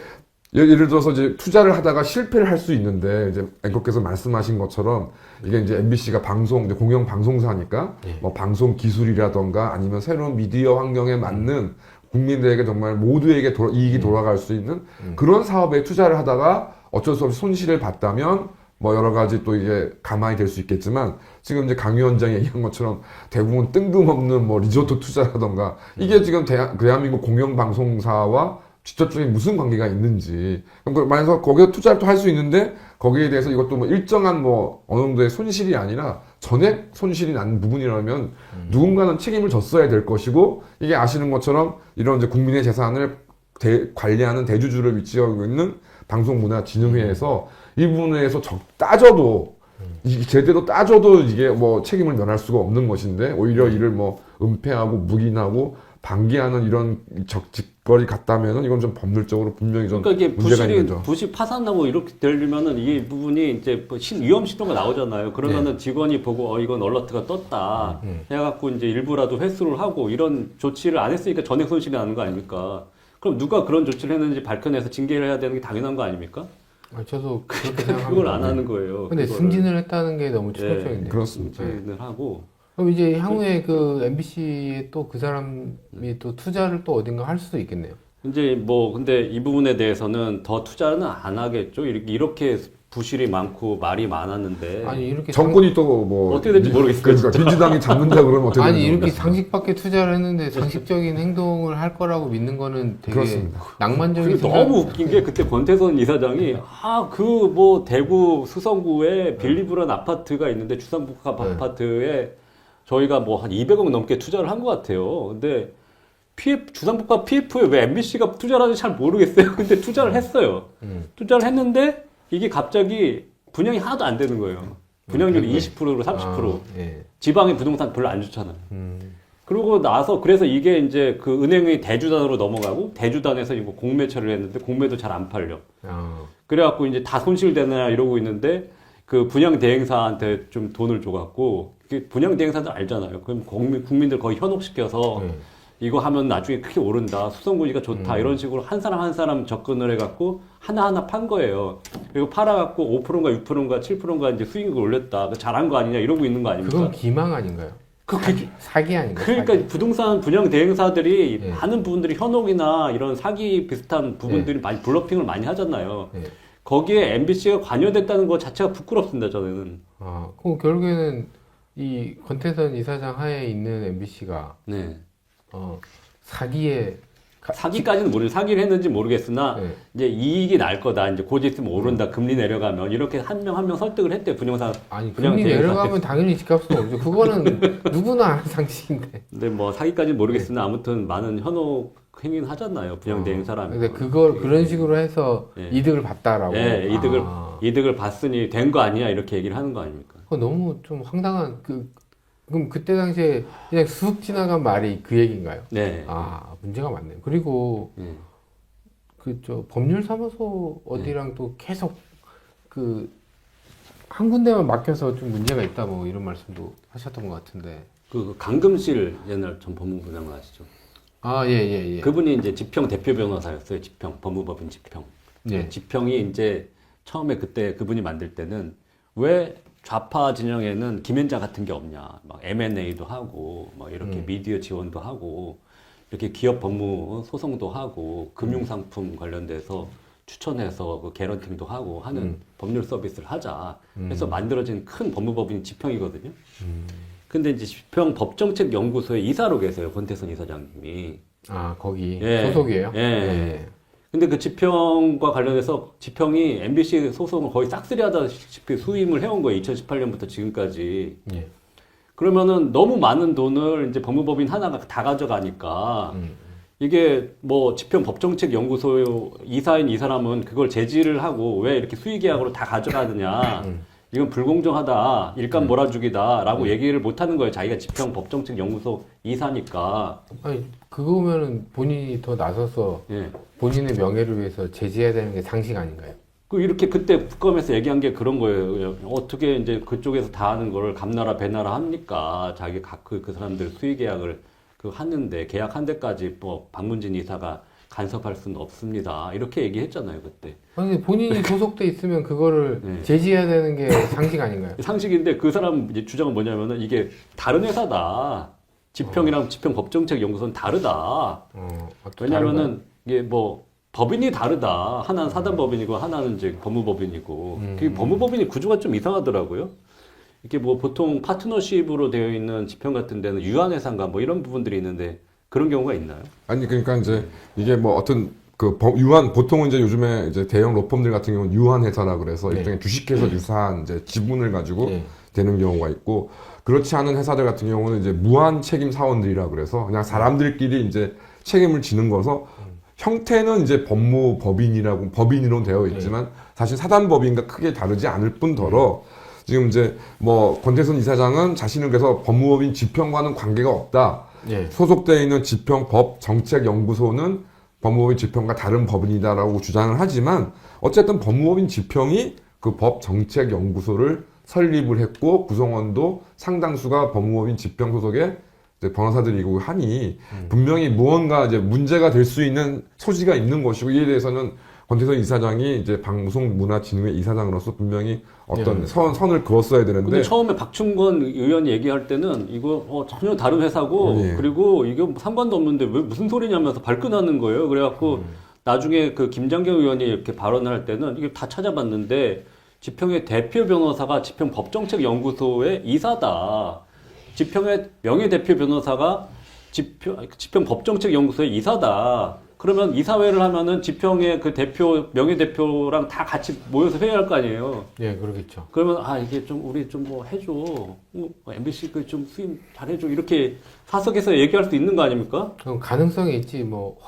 Speaker 3: 예를 들어서 이제 투자를 하다가 실패를 할 수 있는데 이제 앵커께서 말씀하신 것처럼 이게 이제 MBC가 이제 공영 방송사니까 뭐 방송 기술이라던가 아니면 새로운 미디어 환경에 맞는 국민들에게 정말 모두에게 이익이 돌아갈 수 있는 그런 사업에 투자를 하다가 어쩔 수 없이 손실을 봤다면 뭐 여러 가지 또 이게 가만히 될 수 있겠지만 지금 이제 강 위원장이 얘기한 것처럼 대부분 뜬금없는 뭐 리조트 투자라던가 이게 지금 대한민국 공영방송사와 직접적인 무슨 관계가 있는지 그럼 만약에 거기에 투자를 또 할 수 있는데 거기에 대해서 이것도 뭐 일정한 뭐 어느 정도의 손실이 아니라 전액 손실이 난 부분이라면 누군가는 책임을 졌어야 될 것이고 이게 아시는 것처럼 이런 이제 국민의 재산을 관리하는 대주주를 위치하고 있는 방송문화진흥회에서 이 부분에서 제대로 따져도 이게 뭐 책임을 면할 수가 없는 것인데 오히려 이를 뭐 은폐하고 묵인하고 방기하는 이런 적직거리 같다면은 이건 좀 법률적으로 분명히 좀
Speaker 2: 그러니까 이게
Speaker 3: 문제가 있는 거죠.
Speaker 2: 부실 파산나고 이렇게 되려면은 이게 부분이 이제 뭐 위험 신호가 나오잖아요. 그러면은 직원이 보고 이건 얼러트가 떴다 해갖고 이제 일부라도 회수를 하고 이런 조치를 안 했으니까 전액 손실이 나는 거 아닙니까? 그럼 누가 그런 조치를 했는지 밝혀내서 징계를 해야 되는 게 당연한 거 아닙니까?
Speaker 1: 저도 그렇게 생각합니다.
Speaker 2: 그걸 안 하는 거예요.
Speaker 1: 근데 승진을 했다는 게 너무 충격적인데요.
Speaker 3: 그렇습니다.
Speaker 2: 승진을 하고
Speaker 1: 그럼 이제 향후에 그 MBC에 또 그 사람이 또 투자를 또 어딘가 할 수도 있겠네요.
Speaker 2: 이제 뭐 근데 이 부분에 대해서는 더 투자는 안 하겠죠. 이렇게 부실이 많고 말이 많았는데
Speaker 1: 아니 이렇게
Speaker 3: 정권이 또 뭐
Speaker 2: 어떻게 될지 모르겠어요.
Speaker 3: 그러니까 민주당이 잡는다 그러면 어떻게
Speaker 1: 아니
Speaker 3: 되는지
Speaker 1: 이렇게
Speaker 3: 모르겠어요.
Speaker 1: 상식밖에 투자를 했는데 상식적인 행동을 할 거라고 믿는 거는 되게
Speaker 3: 그렇습니다.
Speaker 1: 낭만적인
Speaker 2: 그리고 너무 웃긴 게 그때 권태선 이사장이 그 뭐 대구 수성구에 빌리브란 아파트가 있는데 주상복합
Speaker 1: 네.
Speaker 2: 아파트에 저희가 뭐 한 200억 넘게 투자를 한 것 같아요. 근데 주상복합 PF에 왜 MBC가 투자를 하는지 잘 모르겠어요. 근데 투자를 했어요. 투자를 했는데 이게 갑자기 분양이 하나도 안 되는 거예요. 분양률이 20%로 30%.
Speaker 1: 예.
Speaker 2: 지방의 부동산 별로 안 좋잖아요. 그러고 나서 그래서 이게 이제 그 은행이 대주단으로 넘어가고 대주단에서 이거 공매 처리를 했는데 공매도 잘 안 팔려. 그래갖고 이제 다 손실되나 이러고 있는데 그 분양 대행사한테 좀 돈을 줘갖고 분양 대행사들 알잖아요. 그럼 국민들 거의 현혹시켜서 이거 하면 나중에 크게 오른다. 수성구니까 좋다. 이런 식으로 한 사람 한 사람 접근을 해갖고 하나하나 판 거예요. 그리고 팔아갖고 5%인가 6%인가 7%인가 이제 수익을 올렸다. 잘한 거 아니냐 이러고 있는 거 아닙니까?
Speaker 1: 그건 기망 아닌가요? 사기 아닌가요?
Speaker 2: 그러니까
Speaker 1: 사기.
Speaker 2: 부동산 분양 대행사들이
Speaker 1: 예.
Speaker 2: 많은 부분들이 현혹이나 이런 사기 비슷한 부분들이 많이 블러핑을 많이 하잖아요.
Speaker 1: 예.
Speaker 2: 거기에 MBC가 관여됐다는 것 자체가 부끄럽습니다, 저는.
Speaker 1: 그럼 결국에는 이 권태선 이사장 하에 있는 MBC가
Speaker 2: 네.
Speaker 1: 사기에
Speaker 2: 사기까지는 모르겠어요. 사기를 했는지 모르겠으나,
Speaker 1: 네.
Speaker 2: 이제 이익이 날 거다. 이제 곧 있으면 오른다. 금리 내려가면. 이렇게 한 명 한 명 설득을 했대요. 분양
Speaker 1: 금리
Speaker 2: 대행사한테.
Speaker 1: 내려가면 당연히 집값은 오르죠. 그거는 누구나 아는 상식인데.
Speaker 2: 근데 뭐 사기까지는 모르겠으나 아무튼 많은 현혹 행위는 하잖아요. 분양 대행사라면.
Speaker 1: 근데 그런 식으로 해서
Speaker 2: 네.
Speaker 1: 이득을 봤다라고.
Speaker 2: 예, 이득을 봤으니 된 거 아니냐 이렇게 얘기를 하는 거 아닙니까?
Speaker 1: 그거 너무 좀 황당한 그럼 그때 당시에 그냥 쑥 지나간 말이 그 얘기인가요?
Speaker 2: 네.
Speaker 1: 문제가 많네요. 그리고
Speaker 2: 네.
Speaker 1: 법률사무소 어디랑 또 계속 한 군데만 맡겨서 좀 문제가 있다 뭐 이런 말씀도 하셨던 것 같은데.
Speaker 2: 그 강금실 옛날 전 법무부장 아시죠?
Speaker 1: 예.
Speaker 2: 그분이 이제 지평 대표 변호사였어요. 지평 법무법인 지평.
Speaker 1: 예.
Speaker 2: 지평이 이제 처음에 그때 그분이 만들 때는 왜 좌파 진영에는 김현자 같은 게 없냐. 막 M&A도 하고 막 이렇게 미디어 지원도 하고 이렇게 기업 법무 소송도 하고 금융상품 관련돼서 추천해서 그 개런팅도 하고 하는 법률 서비스를 하자. 해서 만들어진 큰 법무법인 지평이거든요. 근데 이제 지평 법정책연구소의 이사로 계세요. 권태선 이사장님이.
Speaker 1: 거기
Speaker 2: 예.
Speaker 1: 소속이에요?
Speaker 2: 예. 근데 그 지평과 관련해서 지평이 MBC 소송을 거의 싹쓸이 하다시피 수임을 해온 거예요. 2018년부터 지금까지.
Speaker 1: 예.
Speaker 2: 그러면은 너무 많은 돈을 이제 법무법인 하나가 다 가져가니까 이게 뭐 지평 법정책연구소 이사인 이 사람은 그걸 제지를 하고 왜 이렇게 수의계약으로 다 가져가느냐. 이건 불공정하다. 일감 몰아주기다라고 얘기를 못 하는 거예요. 자기가 지평 법정책연구소 이사니까.
Speaker 1: 아니 그거면은 본인이 더 나서서
Speaker 2: 예.
Speaker 1: 본인의 명예를 위해서 제지해야 되는 게 상식 아닌가요?
Speaker 2: 이렇게 그때 국감에서 얘기한 게 그런 거예요. 어떻게 이제 그쪽에서 다 하는 거를 감나라 배나라 합니까? 자기 그 사람들 수의 계약을 하는데 계약한 데까지 뭐 박문진 이사가 간섭할 수는 없습니다. 이렇게 얘기했잖아요, 그때.
Speaker 1: 아니 본인이 소속돼 있으면 그거를
Speaker 2: 네.
Speaker 1: 제지해야 되는 게 상식 아닌가요?
Speaker 2: 상식인데 그 사람 이제 주장은 뭐냐면은 이게 다른 회사다. 지평이랑 지평 법정책연구소는 다르다. 왜냐면은 이게 뭐 법인이 다르다. 하나는 사단법인이고 하나는 이제 법무법인이고. 그 법무법인이 구조가 좀 이상하더라고요. 이렇게 뭐 보통 파트너십으로 되어 있는 지평 같은 데는 유한회사인가 뭐 이런 부분들이 있는데 그런 경우가 있나요?
Speaker 3: 아니 그러니까 이제 이게 뭐 어떤 유한 보통은 이제 요즘에 이제 대형 로펌들 같은 경우는 유한 회사라 그래서
Speaker 1: 네.
Speaker 3: 일종의 주식회사 유사한 이제 지분을 가지고
Speaker 1: 네.
Speaker 3: 되는 경우가 있고 그렇지 않은 회사들 같은 경우는 이제 무한 책임 사원들이라 그래서 그냥 사람들끼리 이제 책임을 지는 거서 형태는 이제 법인으로 되어 있지만 사실 사단법인과 크게 다르지 않을 뿐더러 지금 이제 뭐 권태선 이사장은 자신을 그래서 법무법인 지평과는 관계가 없다.
Speaker 1: 예.
Speaker 3: 소속되어 있는 지평법정책연구소는 법무법인 지평과 다른 법인이다라고 주장을 하지만 어쨌든 법무법인 지평이 그 법정책연구소를 설립을 했고 구성원도 상당수가 법무법인 지평 소속의 이제 변호사들이고 하니 분명히 무언가 이제 문제가 될 수 있는 소지가 있는 것이고 이에 대해서는 권태선 이사장이 이제 방송문화진흥회 이사장으로서 분명히 어떤 선을 그었어야 되는데.
Speaker 2: 근데 처음에 박충건 의원이 얘기할 때는 이거 전혀 다른 회사고 그리고 이게 상관도 없는데 왜 무슨 소리냐면서 발끈하는 거예요. 그래갖고 나중에 그 김장경 의원이 이렇게 발언을 할 때는 이게 다 찾아봤는데 지평의 대표 변호사가 지평 법정책연구소의 이사다. 지평의 명예대표 변호사가 지평 법정책연구소의 이사다. 그러면 이사회를 하면은 지평의 그 대표, 명예대표랑 다 같이 모여서 회의할 거 아니에요.
Speaker 1: 예, 그러겠죠.
Speaker 2: 그러면, 이게 좀, 우리 좀 뭐 해줘. MBC 그 좀 수임 잘해줘. 이렇게 사석에서 얘기할 수 있는 거 아닙니까?
Speaker 1: 그럼 가능성이 있지, 뭐,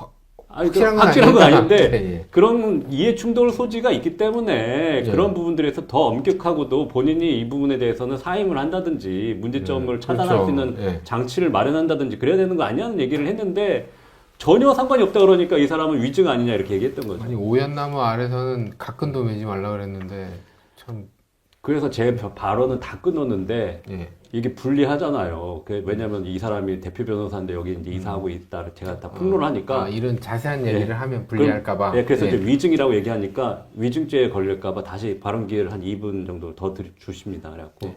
Speaker 2: 확실한
Speaker 1: 확실한
Speaker 2: 건
Speaker 1: 건
Speaker 2: 아닌데,
Speaker 1: 예.
Speaker 2: 그런 이해 충돌 소지가 있기 때문에
Speaker 1: 예.
Speaker 2: 그런 부분들에서 더 엄격하고도 본인이 이 부분에 대해서는 사임을 한다든지 문제점을 차단할
Speaker 1: 그렇죠.
Speaker 2: 수 있는
Speaker 1: 예.
Speaker 2: 장치를 마련한다든지 그래야 되는 거 아니냐는 얘기를 했는데 전혀 상관이 없다 그러니까 이 사람은 위증 아니냐 이렇게 얘기했던 거죠.
Speaker 1: 아니, 오얏나무 아래서는 가끈도 매지 말라 그랬는데, 참,
Speaker 2: 그래서 제 발언은 다 끊었는데
Speaker 1: 예.
Speaker 2: 이게 불리하잖아요. 왜냐면 이 사람이 대표 변호사인데 여기 이제 이사하고 있다. 제가 다 폭로를 하니까.
Speaker 1: 이런 자세한 얘기를
Speaker 2: 예.
Speaker 1: 하면 불리할까봐.
Speaker 2: 예, 그래서
Speaker 1: 예.
Speaker 2: 이제 위증이라고 얘기하니까 위증죄에 걸릴까봐 다시 발언 기회를 한 2분 정도 더 주십니다. 그래갖고
Speaker 1: 예.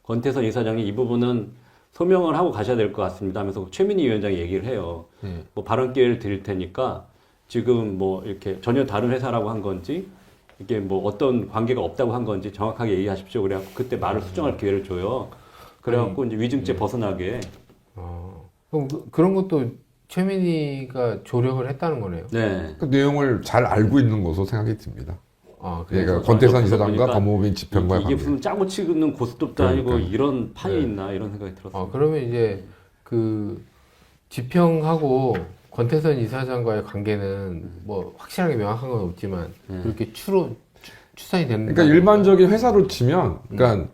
Speaker 2: 권태선 이사장이 이 부분은 소명을 하고 가셔야 될 것 같습니다 하면서 최민희 위원장이 얘기를 해요.
Speaker 1: 예.
Speaker 2: 뭐 발언 기회를 드릴 테니까 지금 뭐 이렇게 전혀 다른 회사라고 한 건지 이게 뭐 어떤 관계가 없다고 한 건지 정확하게 얘기하십시오. 그래갖고 그때 말을 수정할 기회를 줘요. 그래갖고 이제 위증죄 벗어나게.
Speaker 1: 그럼 그런 것도 최민희가 조력을 했다는 거네요.
Speaker 2: 네.
Speaker 3: 그 내용을 잘 알고 있는 것으로 생각이 듭니다.
Speaker 1: 그래서
Speaker 3: 그러니까 권태선
Speaker 2: 그래서
Speaker 3: 이사장과
Speaker 2: 보니까
Speaker 3: 법무법인 지평과의
Speaker 2: 이게
Speaker 3: 관계.
Speaker 2: 무슨 짜고 치는 고스톱도 아니고
Speaker 3: 그러니까요.
Speaker 2: 이런 판이
Speaker 1: 네.
Speaker 2: 있나 이런 생각이 들었어요.
Speaker 1: 그러면 이제 그 지평하고 권태선 이사장과의 관계는 뭐 확실하게 명확한 건 없지만 그렇게 추산이 되는.
Speaker 3: 그러니까 일반적인 회사로 치면, 그러니까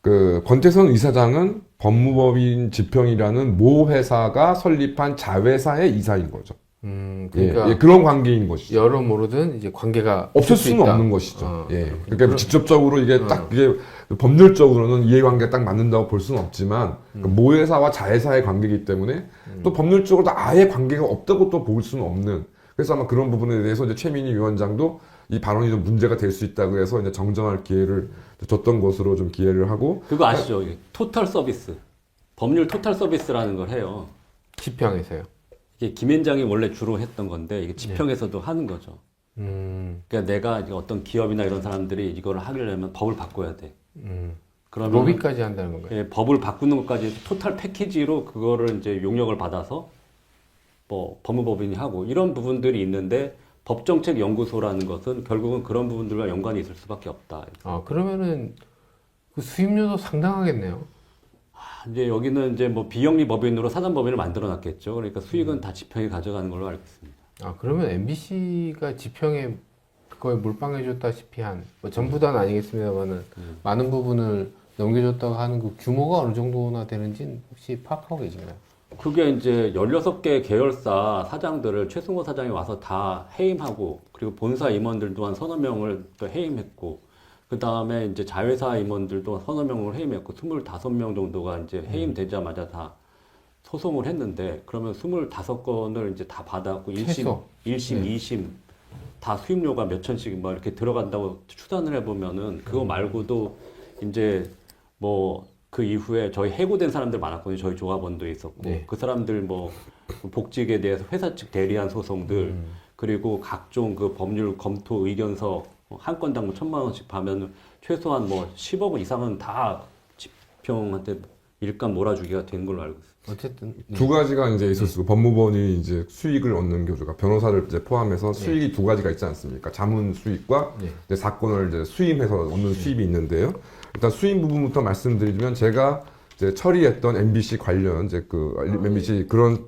Speaker 3: 그 권태선 이사장은 법무법인 지평이라는 모 회사가 설립한 자회사의 이사인 거죠.
Speaker 1: 그러니까
Speaker 3: 예, 그런 관계인 것이죠.
Speaker 1: 여러모로든 이제 관계가
Speaker 3: 없을
Speaker 1: 수
Speaker 3: 수는
Speaker 1: 있다.
Speaker 3: 없는 것이죠. 예.
Speaker 1: 그렇군요.
Speaker 3: 그러니까 직접적으로 이게 딱 이게 법률적으로는 이해관계가 딱 맞는다고 볼 수는 없지만 그 모회사와 자회사의 관계이기 때문에 또 법률적으로도 아예 관계가 없다고 또 볼 수는 없는. 그래서 아마 그런 부분에 대해서 이제 최민희 위원장도 이 발언이 좀 문제가 될 수 있다고 해서 이제 정정할 기회를 줬던 것으로 좀 기회를 하고.
Speaker 2: 그거 아시죠? 이게 토탈 서비스. 법률 토탈 서비스라는 걸 해요.
Speaker 1: 지평에서요.
Speaker 2: 이게 김현장이 원래 주로 했던 건데 이게 지평에서도 하는 거죠. 그러니까 내가 이제 어떤 기업이나 이런 사람들이 이거를 하려면 법을 바꿔야 돼. 그러면
Speaker 1: 로비까지 한다는 건가요?
Speaker 2: 예, 법을 바꾸는 것까지 토탈 패키지로 그거를 이제 용역을 받아서 뭐 법무법인이 하고 이런 부분들이 있는데 법정책연구소라는 것은 결국은 그런 부분들과 연관이 있을 수밖에 없다.
Speaker 1: 그러면은 그 수임료도 상당하겠네요.
Speaker 2: 이제 여기는 이제 뭐 비영리 법인으로 사단법인을 만들어 놨겠죠. 그러니까 수익은 다 지평이 가져가는 걸로 알고 있습니다.
Speaker 1: 그러면 MBC가 지평에 거의 몰빵해줬다시피 뭐 전부 다는 아니겠습니다만은 많은 부분을 넘겨줬다고 하는 그 규모가 어느 정도나 되는지는 혹시 파악하고 계신가요?
Speaker 2: 그게 이제 16개 계열사 사장들을 최승호 사장이 와서 다 해임하고 그리고 본사 임원들도 한 서너 명을 또 해임했고 그 다음에 이제 자회사 임원들도 서너 명을 해임했고 25명 정도가 이제 해임되자마자 다 소송을 했는데 그러면 25건을 이제 다 받았고 1심,
Speaker 1: 최소.
Speaker 2: 1심, 2심 다 수임료가 몇 천씩 막 이렇게 들어간다고 추산을 해보면은 그거 말고도 이제 뭐 그 이후에 저희 해고된 사람들 많았거든요. 저희 조합원도 있었고
Speaker 1: 네.
Speaker 2: 그 사람들 뭐 복직에 대해서 회사 측 대리한 소송들 그리고 각종 그 법률 검토 의견서 한 건당 뭐 1,000만 원씩 받으면 최소한 뭐 10억 원 이상은 다 지평한테 일감 몰아주기가 된 걸로 알고 있어요.
Speaker 1: 어쨌든
Speaker 3: 두 가지가 이제 있을 수 있고 법무법인이 이제 수익을 얻는 교조가 변호사를 이제 포함해서 수익이 두 가지가 있지 않습니까? 자문 수익과 이제 사건을 이제 수임해서 얻는 수입이 있는데요. 일단 수임 부분부터 말씀드리면 제가 이제 처리했던 MBC 관련 이제 그 MBC 그런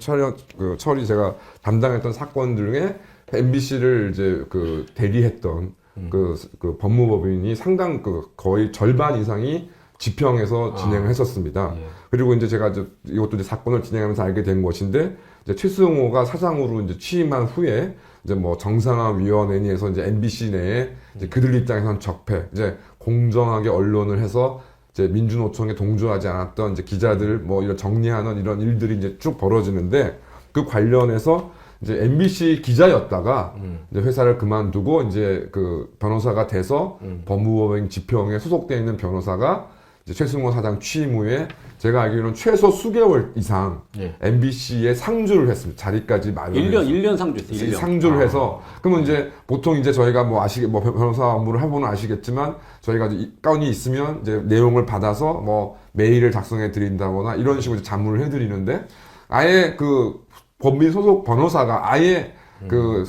Speaker 3: 처리 제가 담당했던 사건 중에 MBC를 이제 그 대리했던 그 법무법인이 상당 거의 절반 이상이 지평에서 진행을 했었습니다. 그리고 이제 제가 이것도 이제 사건을 진행하면서 알게 된 것인데, 이제 최승호가 사장으로 이제 취임한 후에, 이제 뭐 정상화위원회에서 이제 MBC 내에 이제 그들 입장에서는 적폐, 이제 공정하게 언론을 해서 이제 민주노총에 동조하지 않았던 이제 기자들 뭐 이런 정리하는 이런 일들이 이제 쭉 벌어지는데, 그 관련해서 이제 MBC 기자였다가 이제 회사를 그만두고 이제 그 변호사가 돼서 법무법인 지평에 소속되어 있는 변호사가 이제 최승호 사장 취임 후에 제가 알기로는 최소 수개월 이상
Speaker 1: 예.
Speaker 3: MBC에 상주를 했습니다. 자리까지 마련해서.
Speaker 2: 1년 상주했어요. 1년.
Speaker 3: 상주를 해서 그러면 이제 보통 이제 저희가 뭐 변호사 업무를 해보면 아시겠지만 저희가 이제 건이 있으면 이제 내용을 받아서 뭐 메일을 작성해 드린다거나 이런 식으로 이제 자문을 해 드리는데 아예 그 법인 소속 변호사가 아예 그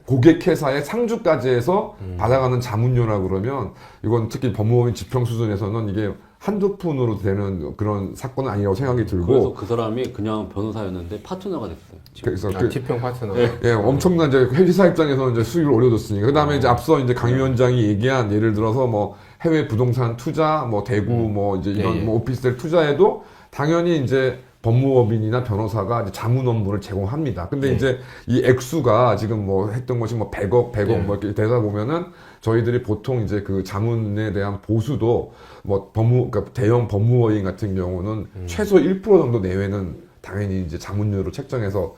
Speaker 3: 고객 회사의 상주까지 해서 받아가는 자문료라 그러면 이건 특히 법무법인 집행 수준에서는 이게 한두 푼으로 되는 그런 사건은 아니라고 생각이 들고
Speaker 2: 그래서 그 사람이 그냥 변호사였는데 파트너가 됐어요. 지금.
Speaker 3: 그래서
Speaker 1: 지평 파트너.
Speaker 3: 예, 엄청난 이제 회사 입장에서는 이제 수익을 올려줬으니까. 그 다음에 이제 앞서 이제 강 위원장이 얘기한 예를 들어서 뭐 해외 부동산 투자, 뭐 대구, 뭐 이제 이런
Speaker 1: 예, 예.
Speaker 3: 뭐 오피스텔 투자에도 당연히 이제 법무법인이나 변호사가 이제 자문 업무를 제공합니다. 근데 이제 이 액수가 지금 뭐 했던 것이 뭐 100억 뭐 이렇게 되다 보면은 저희들이 보통 이제 그 자문에 대한 보수도 뭐 그러니까 대형 법무법인 같은 경우는 최소 1% 정도 내외는 당연히 이제 자문료로 책정해서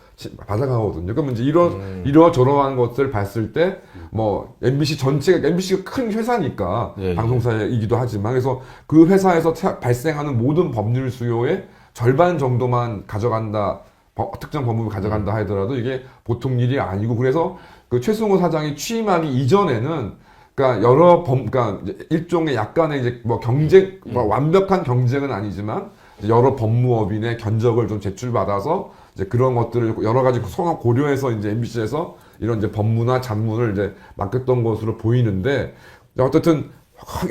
Speaker 3: 받아가거든요. 그러면 이제 이러저러한 것을 봤을 때, 뭐, MBC가 큰 회사니까,
Speaker 1: 예, 예.
Speaker 3: 방송사이기도 하지만, 그래서 그 회사에서 발생하는 모든 법률 수요의 절반 정도만 가져간다, 특정 법무를 가져간다 하더라도 이게 보통 일이 아니고, 그래서 그 최승호 사장이 취임하기 이전에는, 그러니까 그러니까 일종의 약간의 이제 뭐 뭐 완벽한 경쟁은 아니지만, 여러 법무법인의 견적을 좀 제출받아서 이제 그런 것들을 여러 가지 성합 고려해서 이제 MBC에서 이런 이제 법무나 잡문을 이제 맡겼던 것으로 보이는데 어쨌든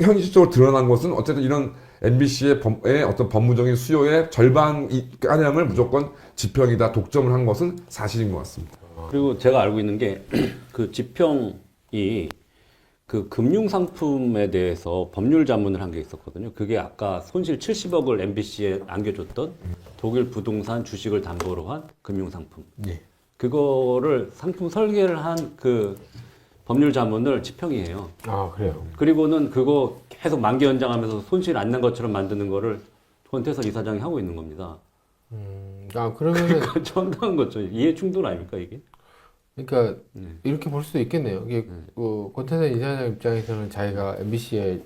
Speaker 3: 현실적으로 드러난 것은 어쨌든 이런 MBC의 어떤 법무적인 수요의 절반 가량을 무조건 지평이다 독점을 한 것은 사실인 것 같습니다.
Speaker 2: 그리고 제가 알고 있는 게 그 지평이 그 금융상품에 대해서 법률 자문을 한 게 있었거든요. 그게 아까 손실 70억을 MBC에 안겨줬던 독일 부동산 주식을 담보로 한 금융상품.
Speaker 1: 예.
Speaker 2: 그거를 상품 설계를 한 그 법률 자문을 지평이 해요.
Speaker 1: 아, 그래요.
Speaker 2: 그리고는 그거 계속 만기 연장하면서 손실 안 난 것처럼 만드는 거를 권태선 이사장이 하고 있는 겁니다.
Speaker 1: 아, 그러면은,
Speaker 2: 그 정당한 거죠. 이해 충돌 아닙니까, 이게?
Speaker 1: 그러니까, 이렇게 볼 수도 있겠네요. 이게, 권태선 이사장 입장에서는 자기가 MBC에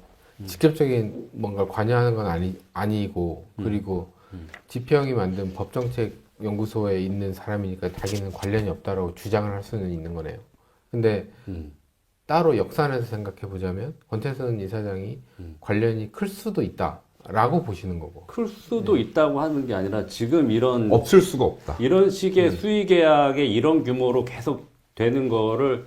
Speaker 1: 직접적인 뭔가 관여하는 건 아니고, 그리고 지평이 만든 법정책 연구소에 있는 사람이니까 자기는 관련이 없다라고 주장을 할 수는 있는 거네요. 근데, 따로 역산해서 생각해 보자면, 권태선 이사장이 관련이 클 수도 있다라고 보시는 거고.
Speaker 2: 클 수도 있다고 하는 게 아니라 지금
Speaker 3: 없을 수가 없다.
Speaker 2: 이런 식의 수의 계약에 이런 규모로 계속 되는 거를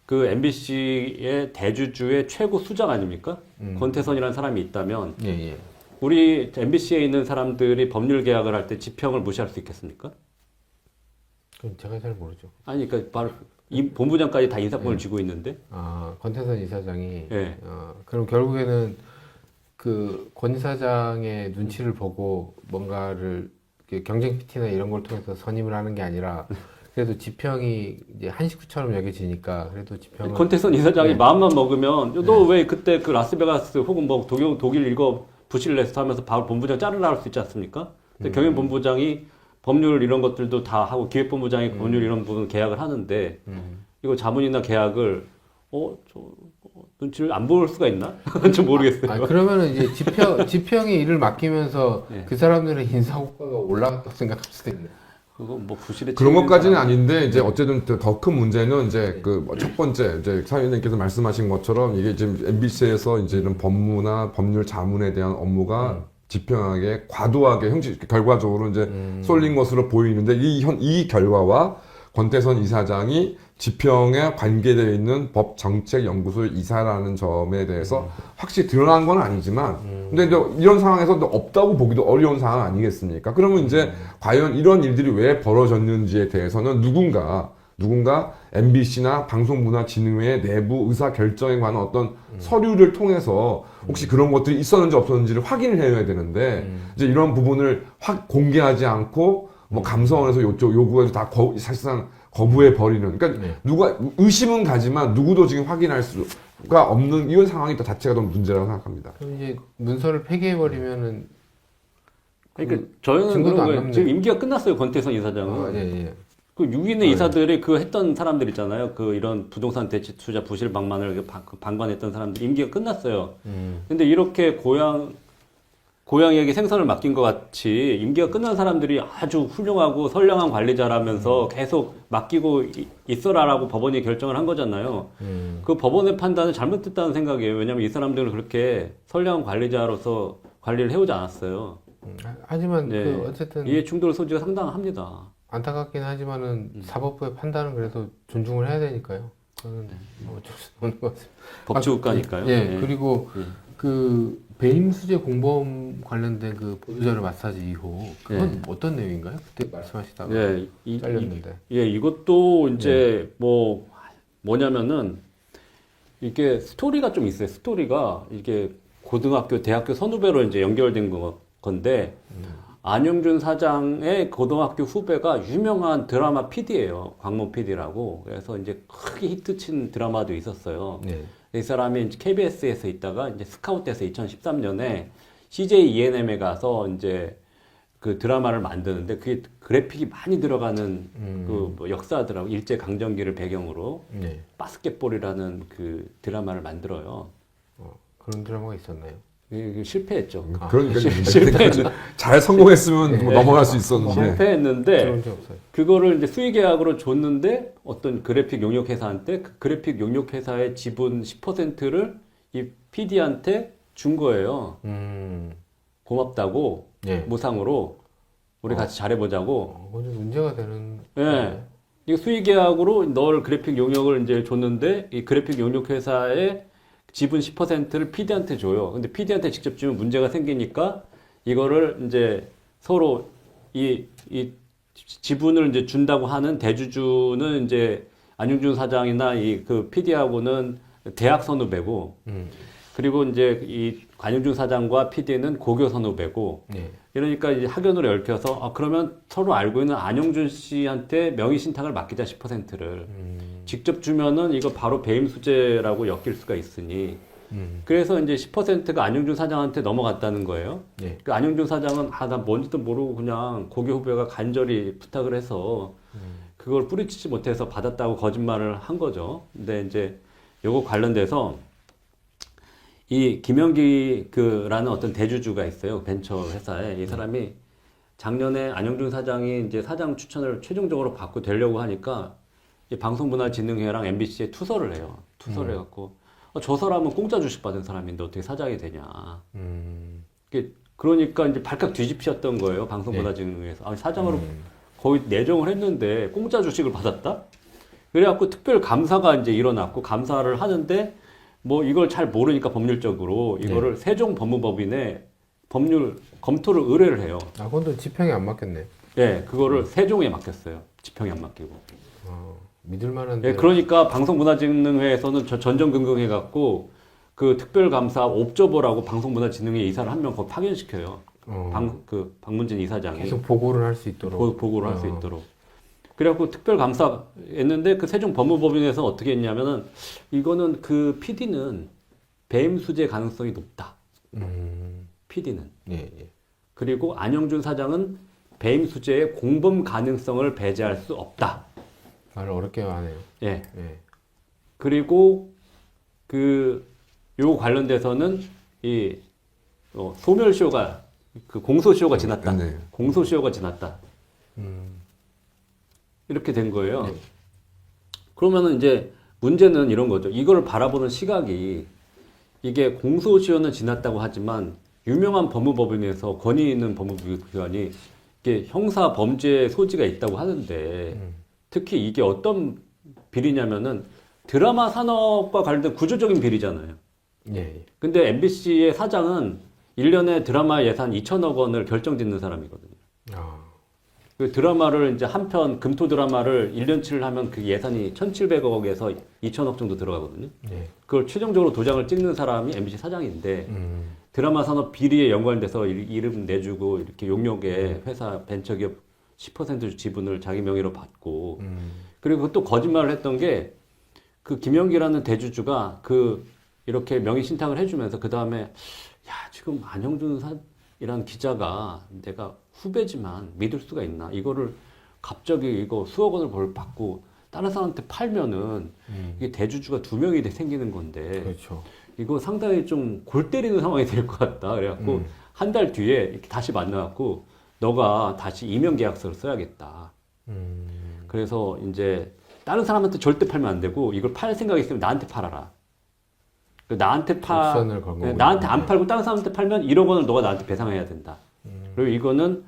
Speaker 2: 그 MBC의 대주주의 최고 수장 아닙니까? 권태선이라는 사람이 있다면
Speaker 1: 예, 예.
Speaker 2: 우리 MBC에 있는 사람들이 법률 계약을 할 때 지평을 무시할 수 있겠습니까?
Speaker 1: 그럼 제가 잘 모르죠.
Speaker 2: 아니, 그러니까 바로 이 본부장까지 다 인사권을 쥐고 있는데.
Speaker 1: 아, 권태선 이사장이.
Speaker 2: 예.
Speaker 1: 그럼 결국에는 그 권 이사장의 눈치를 보고 뭔가를 이렇게 경쟁 PT나 이런 걸 통해서 선임을 하는 게 아니라 그래도 지평이 이제 한 식구처럼 여겨지니까 그래도 지평은
Speaker 2: 권태선 이사장이 마음만 먹으면 너 왜 그때 그 라스베가스 혹은 뭐 독일 이거 부실레스트 하면서 바로 본부장 자르라 할 수 있지 않습니까? 근데 경영본부장이 법률 이런 것들도 다 하고 기획본부장이 법률 이런 부분 계약을 하는데 이거 자문이나 계약을 눈치를 안 볼 수가 있나? 좀 모르겠어요.
Speaker 1: 아, 그러면은 이제 지평이 일을 맡기면서
Speaker 2: 네.
Speaker 1: 그 사람들의 인사고과가 올라갔다고 생각할 수도 있네.
Speaker 2: 그거 뭐 부실에
Speaker 3: 그런 것까지는
Speaker 2: 사람.
Speaker 3: 아닌데 이제 어쨌든 더 큰 문제는 이제 그 첫 번째 이제 사위님께서 말씀하신 것처럼 이게 지금 MBC에서 이제 이런 법무나 법률 자문에 대한 업무가 지평하게 과도하게 결과적으로 이제 쏠린 것으로 보이는데 이 결과와 권태선 이사장이 지평에 관계되어 있는 법정책연구소 이사라는 점에 대해서 확실히 드러난 건 아니지만 근데 이제 이런 상황에서 없다고 보기도 어려운 상황 아니겠습니까? 그러면 이제 과연 이런 일들이 왜 벌어졌는지에 대해서는 누군가 MBC나 방송문화진흥회의 내부 의사 결정에 관한 어떤 서류를 통해서 혹시 그런 것들이 있었는지 없었는지를 확인을 해야 되는데 이제 이런 부분을 공개하지 않고 뭐 감사원에서 요구해서 다 사실상 거부해 버리는. 그러니까 누가 의심은 가지만 누구도 지금 확인할 수가 없는 이런 상황이 또 자체가 좀 문제라고 생각합니다.
Speaker 1: 그럼 이제 문서를 폐기해 버리면은
Speaker 2: 그러니까 저희는
Speaker 1: 증거도
Speaker 2: 그런
Speaker 1: 안
Speaker 2: 거예요.
Speaker 1: 남네.
Speaker 2: 지금 임기가 끝났어요. 권태선 이사장은.
Speaker 1: 예, 예.
Speaker 2: 그 6인의 이사들이 그 했던 사람들 있잖아요. 그 이런 부동산 대치 투자 부실 방만을 방관했던 사람들 임기가 끝났어요. 근데 이렇게 고양이에게 생선을 맡긴 것 같이 임기가 끝난 사람들이 아주 훌륭하고 선량한 관리자라면서 계속 맡기고 있어라라고 법원이 결정을 한 거잖아요. 그 법원의 판단은 잘못됐다는 생각이에요. 왜냐하면 이 사람들은 그렇게 선량한 관리자로서 관리를 해오지 않았어요.
Speaker 1: 하지만
Speaker 2: 네.
Speaker 1: 그 어쨌든
Speaker 2: 이해 충돌 소지가 상당합니다.
Speaker 1: 안타깝긴 하지만은 사법부의 판단은 그래도 존중을 해야 되니까요. 그거는 뭐 어쩔 수 없는 것 같습니다.
Speaker 2: 법치국가니까요.
Speaker 1: 예,
Speaker 2: 네.
Speaker 1: 그리고 그 배임 수재 공범 관련된 그 보도자료 마사지 이후 그건 어떤 내용인가요? 그때 말씀하시다가
Speaker 2: 예,
Speaker 1: 잘렸는데.
Speaker 2: 이것도 이제 뭐냐면은 이게 스토리가 좀 있어요. 스토리가 이게 고등학교, 대학교 선후배로 이제 연결된 건데 안영준 사장의 고등학교 후배가 유명한 드라마 PD예요. 광문 PD라고. 그래서 이제 크게 히트친 드라마도 있었어요.
Speaker 1: 네.
Speaker 2: 이 사람이 이제 KBS에서 있다가 이제 스카웃돼서 2013년에 CJ ENM에 가서 이제 그 드라마를 만드는데 그게 그래픽이 많이 들어가는 그 뭐 역사더라고. 일제 강점기를 배경으로
Speaker 1: 네.
Speaker 2: 바스켓볼이라는 그 드라마를 만들어요.
Speaker 1: 그런 드라마가 있었나요?
Speaker 2: 이게 실패했죠.
Speaker 3: 그러니까
Speaker 2: 실패했는데.
Speaker 3: 잘 성공했으면 뭐 넘어갈 수 있었는데.
Speaker 2: 실패했는데
Speaker 1: 들어온 적 없어요.
Speaker 2: 그거를 이제 수의 계약으로 줬는데 어떤 그래픽 용역 회사한테 그 그래픽 용역 회사의 지분 10%를 이 PD한테 준 거예요. 고맙다고
Speaker 1: 네.
Speaker 2: 무상으로 우리 같이 잘해보자고.
Speaker 1: 그건 좀 문제가 되는.
Speaker 2: 예. 이거 수의 계약으로 널 그래픽 용역을 이제 줬는데 이 그래픽 용역 회사의 지분 10%를 PD한테 줘요. 근데 PD한테 직접 주면 문제가 생기니까 이거를 이제 서로 이 지분을 이제 준다고 하는 대주주는 이제 안용준 사장이나 이 그 PD하고는 대학 선후배고, 그리고 이제 이 안용준 사장과 PD는 고교 선후배고,
Speaker 1: 네.
Speaker 2: 이러니까 이제 학연으로 얽혀서 그러면 서로 알고 있는 안용준 씨한테 명의 신탁을 맡기자 10%를 직접 주면은 이거 바로 배임 수재라고 엮일 수가 있으니. 그래서 이제 10%가 안용준 사장한테 넘어갔다는 거예요.
Speaker 1: 네.
Speaker 2: 그 안용준 사장은 나 뭔지도 모르고 그냥 고교 후배가 간절히 부탁을 해서 그걸 뿌리치지 못해서 받았다고 거짓말을 한 거죠. 근데 이제 요거 관련돼서 이 김영기 그라는 어떤 대주주가 있어요. 벤처 회사에. 이 사람이 작년에 안영준 사장이 이제 사장 추천을 최종적으로 받고 되려고 하니까 이 방송문화진흥회랑 MBC에 투서를 해요. 투서를 해갖고 저 사람은 공짜 주식 받은 사람인데 어떻게 사장이 되냐. 그러니까 이제 발칵 뒤집혔던 거예요. 방송문화진흥회에서. 아니, 사장으로 거의 내정을 했는데 공짜 주식을 받았다? 그래갖고 특별 감사가 이제 일어났고 감사를 하는데 뭐 이걸 잘 모르니까 법률적으로 이거를 세종법무법인에 법률 검토를 의뢰를 해요.
Speaker 1: 그건 지평이 안 맞겠네.
Speaker 2: 예, 그거를 세종에 맡겼어요. 지평이 안 맡기고.
Speaker 1: 믿을 만한데.
Speaker 2: 예, 그러니까 방송문화진흥회에서는 전전긍긍해갖고 그 특별감사 옵저버라고 방송문화진흥회 이사를 한 명 거기 파견시켜요. 박문진 이사장이.
Speaker 1: 계속 보고를 할 수 있도록.
Speaker 2: 보고를 할 수 있도록. 그래갖고 특별감사 했는데 그 세종 법무법인에서 어떻게 했냐면은 이거는 그 PD는 배임 수재 가능성이 높다. PD는.
Speaker 1: 예, 예.
Speaker 2: 그리고 안영준 사장은 배임 수재의 공범 가능성을 배제할 수 없다.
Speaker 1: 말을 어렵게 하네요.
Speaker 2: 예.
Speaker 1: 예.
Speaker 2: 그리고 요 관련돼서는 이 소멸시효가 공소시효가 지났다.
Speaker 3: 네.
Speaker 2: 공소시효가 지났다. 이렇게 된 거예요.
Speaker 1: 네.
Speaker 2: 그러면은 이제 문제는 이런 거죠. 이거를 바라보는 시각이 이게 공소시효는 지났다고 하지만 유명한 법무법인에서 권위 있는 법무기관이 이게 형사 범죄 소지가 있다고 하는데 특히 이게 어떤 비리냐면은 드라마 산업과 관련된 구조적인 비리잖아요.
Speaker 1: 예.
Speaker 2: 근데 MBC의 사장은 1년에 드라마 예산 2천억 원을 결정짓는 사람이거든요. 그 드라마를 이제 한 편 금토 드라마를 1년치를 하면 그 예산이 1,700억에서 2천억 정도 들어가거든요.
Speaker 1: 예.
Speaker 2: 그걸 최종적으로 도장을 찍는 사람이 MBC 사장인데 드라마 산업 비리에 연관돼서 이름 내주고 이렇게 용역에 회사 벤처기업 10% 지분을 자기 명의로 받고 그리고 또 거짓말을 했던 게 그 김영기라는 대주주가 이렇게 명의 신탁을 해주면서 그 다음에 지금 안영준 이란 기자가 내가 후배지만 믿을 수가 있나? 이거를 갑자기 이거 수억 원을 벌 받고 다른 사람한테 팔면은 이게 대주주가 2명이 생기는 건데
Speaker 1: 그렇죠.
Speaker 2: 이거 상당히 좀 골 때리는 상황이 될 것 같다. 그래갖고 한 달 뒤에 이렇게 다시 만나갖고 너가 다시 임용 계약서를 써야겠다. 그래서 이제 다른 사람한테 절대 팔면 안 되고 이걸 팔 생각이 있으면 나한테 팔아라. 나한테
Speaker 1: 옵션을 건 거군요.
Speaker 2: 나한테 안 팔고 다른 사람한테 팔면 1억 원을 너가 나한테 배상해야 된다. 그리고 이거는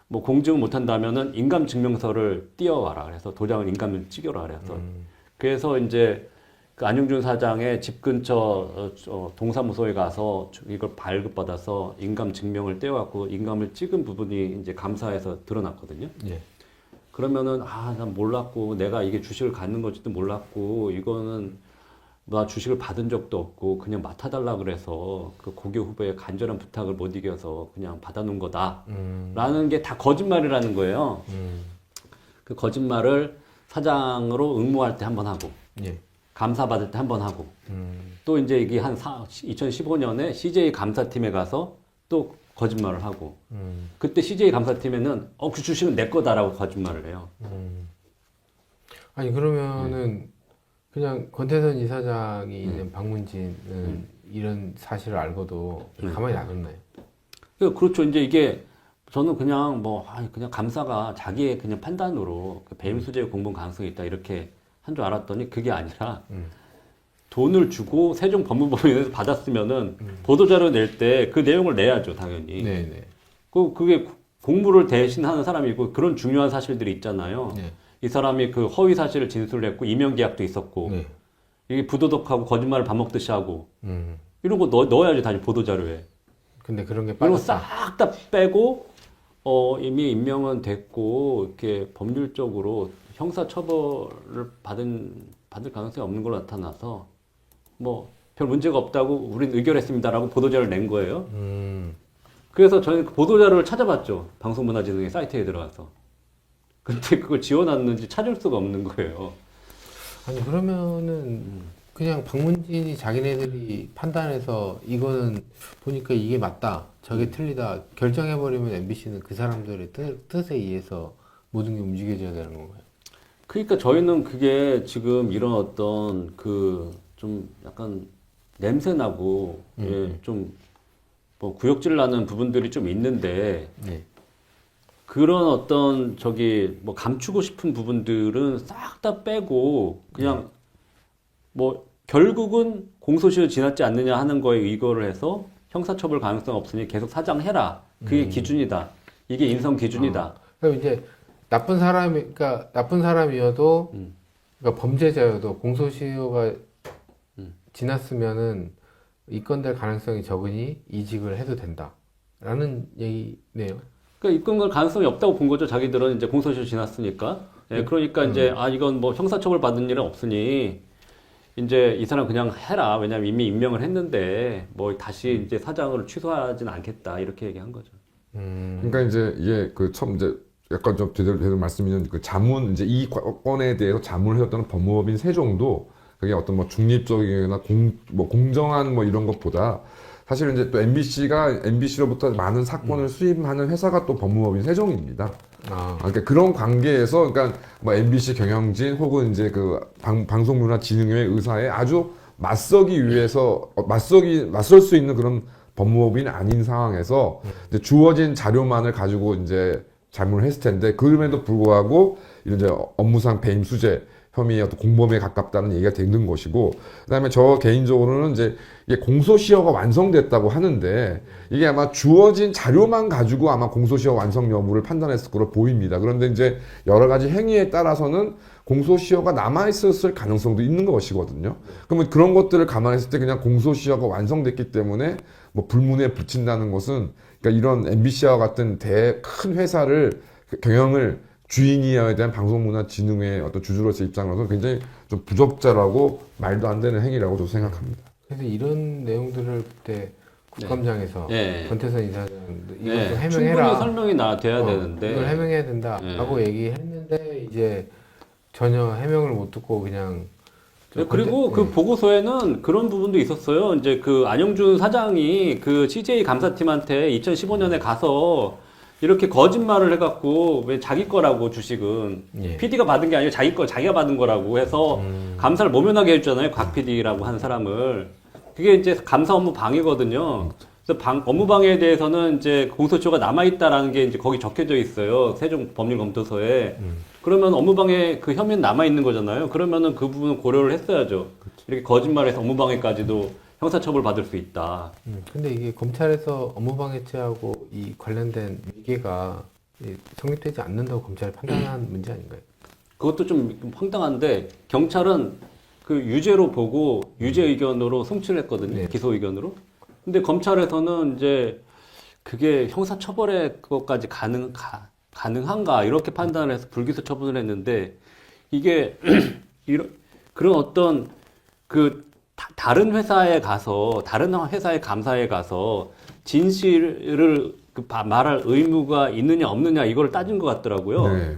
Speaker 2: 뭐 공증 못 한다면은 인감 증명서를 띄워와라. 그래서 도장을 인감을 찍여라. 그래서 이제 그 안용준 사장의 집 근처 동사무소에 가서 이걸 발급받아서 인감 증명을 떼어갖고 인감을 찍은 부분이 이제 감사에서 드러났거든요.
Speaker 1: 예.
Speaker 2: 그러면은 난 몰랐고 내가 이게 주식을 갖는 건지도 몰랐고 이거는 나 주식을 받은 적도 없고 그냥 맡아달라 그래서 그 고교 후배의 간절한 부탁을 못 이겨서 그냥 받아놓은 거다라는 게 다 거짓말이라는 거예요. 그 거짓말을 사장으로 응모할 때 한 번 하고
Speaker 1: 예.
Speaker 2: 감사 받을 때 한 번 하고 또 이제 이게 2015년에 CJ 감사팀에 가서 또 거짓말을 하고 그때 CJ 감사팀에는 그 주식은 내 거다라고 거짓말을 해요.
Speaker 1: 아니 그러면은 그냥 권태선 이사장이 있는 방문진은 이런 사실을 알고도 가만히 놔뒀나요?
Speaker 2: 그렇죠. 이제 이게 저는 그냥 그냥 감사가 자기의 그냥 판단으로 배임 수재 공범 가능성이 있다 이렇게 한 줄 알았더니 그게 아니라 돈을 주고 세종 법무법인에서 받았으면은 보도자료 낼 때 그 내용을 내야죠, 당연히.
Speaker 1: 네네.
Speaker 2: 그게 공무를 대신하는 사람이고 그런 중요한 사실들이 있잖아요.
Speaker 1: 네.
Speaker 2: 이 사람이 그 허위 사실을 진술을 했고 이명 계약도 있었고
Speaker 1: 네.
Speaker 2: 이게 부도덕하고 거짓말을 밥 먹듯이 하고 이런 거 넣어야지 다시 보도자료에.
Speaker 1: 근데 그런 게
Speaker 2: 이거
Speaker 1: 빠졌다.
Speaker 2: 싹 다 빼고 이미 임명은 됐고 이렇게 법률적으로 형사 처벌을 받을 가능성이 없는 걸로 나타나서 별 문제가 없다고 우린 의결했습니다라고 보도자료를 낸 거예요. 그래서 저는 그 보도자료를 찾아봤죠. 방송문화진흥의 사이트에 들어가서. 근데 그걸 지워놨는지 찾을 수가 없는 거예요.
Speaker 1: 아니 그러면은 그냥 방문진이 자기네들이 판단해서 이거는 보니까 이게 맞다, 저게 틀리다 결정해버리면 MBC는 그 사람들의 뜻에 의해서 모든 게 움직여져야 되는 건가요?
Speaker 2: 그러니까 저희는 그게 지금 이런 어떤 좀 약간 냄새나고 좀 구역질 나는 부분들이 좀 있는데
Speaker 1: 네.
Speaker 2: 그런 어떤 감추고 싶은 부분들은 싹 다 빼고 그냥 결국은 공소시효 지났지 않느냐 하는 거에 의거를 해서 형사처벌 가능성 없으니 계속 사장해라. 그게 기준이다. 이게 인성 기준이다.
Speaker 1: 그럼 이제 나쁜 사람이어도 그러니까 범죄자여도 공소시효가 지났으면은 입건될 가능성이 적으니 이직을 해도 된다라는 얘기네요.
Speaker 2: 그러니까 입건될 가능성이 없다고 본 거죠. 자기들은 이제 공소시효 지났으니까. 예, 그러니까 이제 이건 형사처벌 받은 일은 없으니 이제 이 사람 그냥 해라. 왜냐면 이미 임명을 했는데 다시 이제 사장으로 취소하지는 않겠다. 이렇게 얘기한 거죠.
Speaker 3: 그러니까 이제 이게 처음 이제 약간 좀 제대로 말씀드리면 자문 이제 이 건에 대해서 자문을 해줬다는 법무법인 세종도 그게 어떤 중립적이거나 공정한 이런 것보다 사실은 이제 또 MBC로부터 많은 사건을 수임하는 회사가 또 법무법인 세종입니다. 그러니까 그런 관계에서 그러니까 MBC 경영진 혹은 이제 그 방송문화진흥회 의사에 아주 맞서기 위해서 맞설 수 있는 그런 법무법인이 아닌 상황에서 이제 주어진 자료만을 가지고 이제 자문을 했을 텐데 그럼에도 불구하고 이런 이제 업무상 배임 수재 혐의의 어떤 공범에 가깝다는 얘기가 되는 것이고, 그다음에 저 개인적으로는 이제 이게 공소시효가 완성됐다고 하는데 이게 아마 주어진 자료만 가지고 아마 공소시효 완성 여부를 판단했을 거로 보입니다. 그런데 이제 여러 가지 행위에 따라서는 공소시효가 남아있었을 가능성도 있는 것이거든요. 그러면 그런 것들을 감안했을 때 그냥 공소시효가 완성됐기 때문에 불문에 붙인다는 것은 그러니까 이런 MBC와 같은 큰 회사를 경영을 주인이어야 되는 방송문화진흥회 어떤 주주로서 입장으로서 굉장히 좀 부적절하고 말도 안 되는 행위라고 저도 생각합니다.
Speaker 1: 그래서 이런 내용들을 그때 국감장에서 권태선 이사장 이것도 해명해라.
Speaker 2: 충분히 설명이 돼야 되는데
Speaker 1: 이걸 해명해야 된다라고 얘기했는데 이제 전혀 해명을 못 듣고 그냥
Speaker 2: 그리고 그 보고서에는 그런 부분도 있었어요. 이제 그 안용준 사장이 그 CJ 감사팀한테 2015년에 가서 이렇게 거짓말을 해갖고 왜 자기 거라고 주식은 PD가 받은 게 아니라 자기가 받은 거라고 해서 감사를 모면하게 해주잖아요. 곽 PD라고 하는 사람을. 그게 이제 감사 업무 방해거든요. 그래서 그래서 업무방해에 대해서는 이제 공소시효가 남아있다라는 게 이제 거기 적혀져 있어요. 세종 법률검토서에. 그러면 업무방해 그 혐의는 남아있는 거잖아요. 그러면은 그 부분은 고려를 했어야죠. 이렇게 거짓말해서 업무방해까지도 형사처벌 받을 수 있다.
Speaker 1: 근데 이게 검찰에서 업무방해죄하고 이 관련된 위계가 성립되지 않는다고 검찰이 판단한 문제 아닌가요?
Speaker 2: 그것도 좀 황당한데 경찰은 그 유죄로 보고 유죄 의견으로 송치를 했거든요.
Speaker 1: 네.
Speaker 2: 기소 의견으로. 근데 검찰에서는 이제 그게 형사처벌의 것까지 가능한가 이렇게 판단을 해서 불기소 처분을 했는데 이게 그런 어떤 그 다른 회사에 가서 다른 회사의 감사에 가서 진실을 말할 의무가 있느냐 없느냐 이걸 따진 것 같더라고요.
Speaker 3: 네.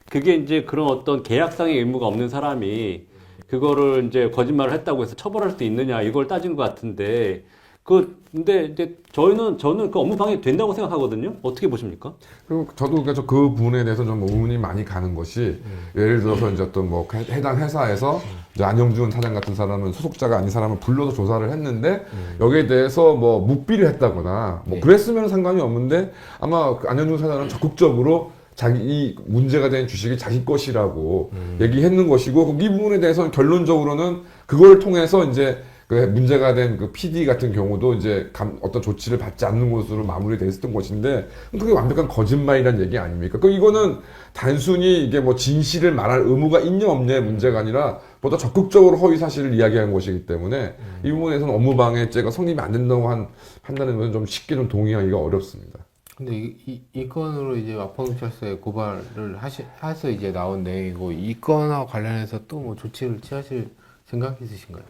Speaker 2: 그게 이제 그런 어떤 계약상의 의무가 없는 사람이 그거를 이제 거짓말을 했다고 해서 처벌할 수 있느냐 이걸 따진 것 같은데 근데 이제 저는 그 업무방해 된다고 생각하거든요. 어떻게 보십니까?
Speaker 3: 그리고 저도 그러니까 그 부분에 대해서 좀 의문이 많이 가는 것이 예를 들어서 이제 어떤 뭐 해당 회사에서 이제 안영준 사장 같은 사람은 소속자가 아닌 사람을 불러서 조사를 했는데 여기에 대해서 뭐 묵비를 했다거나 뭐 그랬으면 상관이 없는데 아마 그 안영준 사장은 적극적으로 이 문제가 된 주식이 자기 것이라고 얘기했는 것이고 이 부분에 대해서는 결론적으로는 그걸 통해서 이제 그 문제가 된 그 PD 같은 경우도 이제 어떤 조치를 받지 않는 것으로 마무리됐었던 것인데 그게 완벽한 거짓말이라는 얘기 아닙니까? 이거는 단순히 이게 뭐 진실을 말할 의무가 있냐 없냐의 문제가 아니라 보다 적극적으로 허위 사실을 이야기한 것이기 때문에 이 부분에서는 업무방해죄가 성립이 안 된다고 한 판단은 좀 쉽게 좀 동의하기가 어렵습니다.
Speaker 1: 근데 이 건으로 이제 마포경찰서에 고발을 해서 이제 나온 내용이고 이 건과 관련해서 또 뭐 조치를 취하실 생각 있으신가요?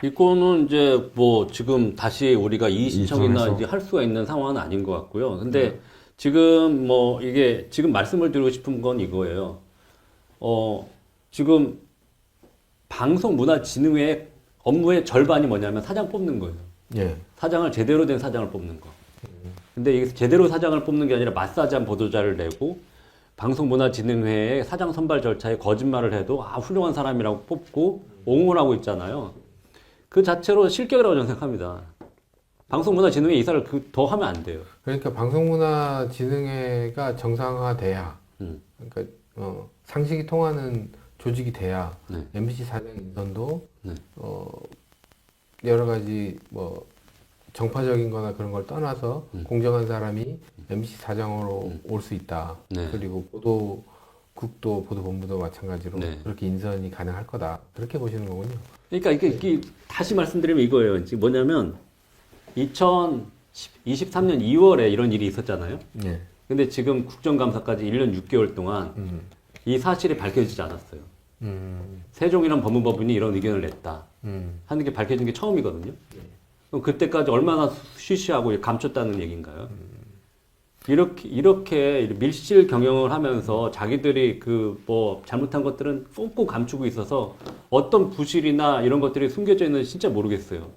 Speaker 2: 이 건은 이제 뭐 지금 다시 우리가 이의 신청이나
Speaker 3: 이전에서.
Speaker 2: 이제 할 수가 있는 상황은 아닌 것 같고요. 근데 지금 뭐 이게 지금 말씀을 드리고 싶은 건 이거예요. 지금 방송문화진흥회 업무의 절반이 뭐냐면 사장 뽑는 거예요.
Speaker 1: 예.
Speaker 2: 사장을 제대로 된 사장을 뽑는 거. 근데 이게 제대로 사장을 뽑는 게 아니라 마사지한 보도자를 내고 방송문화진흥회의 사장 선발 절차에 거짓말을 해도 훌륭한 사람이라고 뽑고 옹호를 하고 있잖아요. 그 자체로 실격이라고 저는 생각합니다. 방송문화진흥회 이사를 더 하면 안 돼요.
Speaker 1: 그러니까 방송문화진흥회가 정상화돼야, 그러니까 상식이 통하는 조직이 돼야
Speaker 2: 네.
Speaker 1: MBC 사장 인선도
Speaker 2: 네.
Speaker 1: 여러 가지 뭐 정파적인거나 그런 걸 떠나서 공정한 사람이 MBC 사장으로 올 수 있다.
Speaker 2: 네.
Speaker 1: 그리고 보도국도 보도본부도 마찬가지로
Speaker 2: 네.
Speaker 1: 그렇게 인선이 가능할 거다. 그렇게 보시는 거군요.
Speaker 2: 그러니까 이게 다시 말씀드리면 이거예요. 지금 뭐냐면 2023년 2월에 이런 일이 있었잖아요.
Speaker 1: 예.
Speaker 2: 근데 지금 국정감사까지 1년 6개월 동안 이 사실이 밝혀지지 않았어요. 세종이란 법무법인이 이런 의견을 냈다 하는 게 밝혀진 게 처음이거든요. 그럼 그때까지 얼마나 쉬쉬하고 감췄다는 얘기인가요? 이렇게 밀실 경영을 하면서 자기들이 그 뭐 잘못한 것들은 꽁꽁 감추고 있어서 어떤 부실이나 이런 것들이 숨겨져 있는지 진짜 모르겠어요.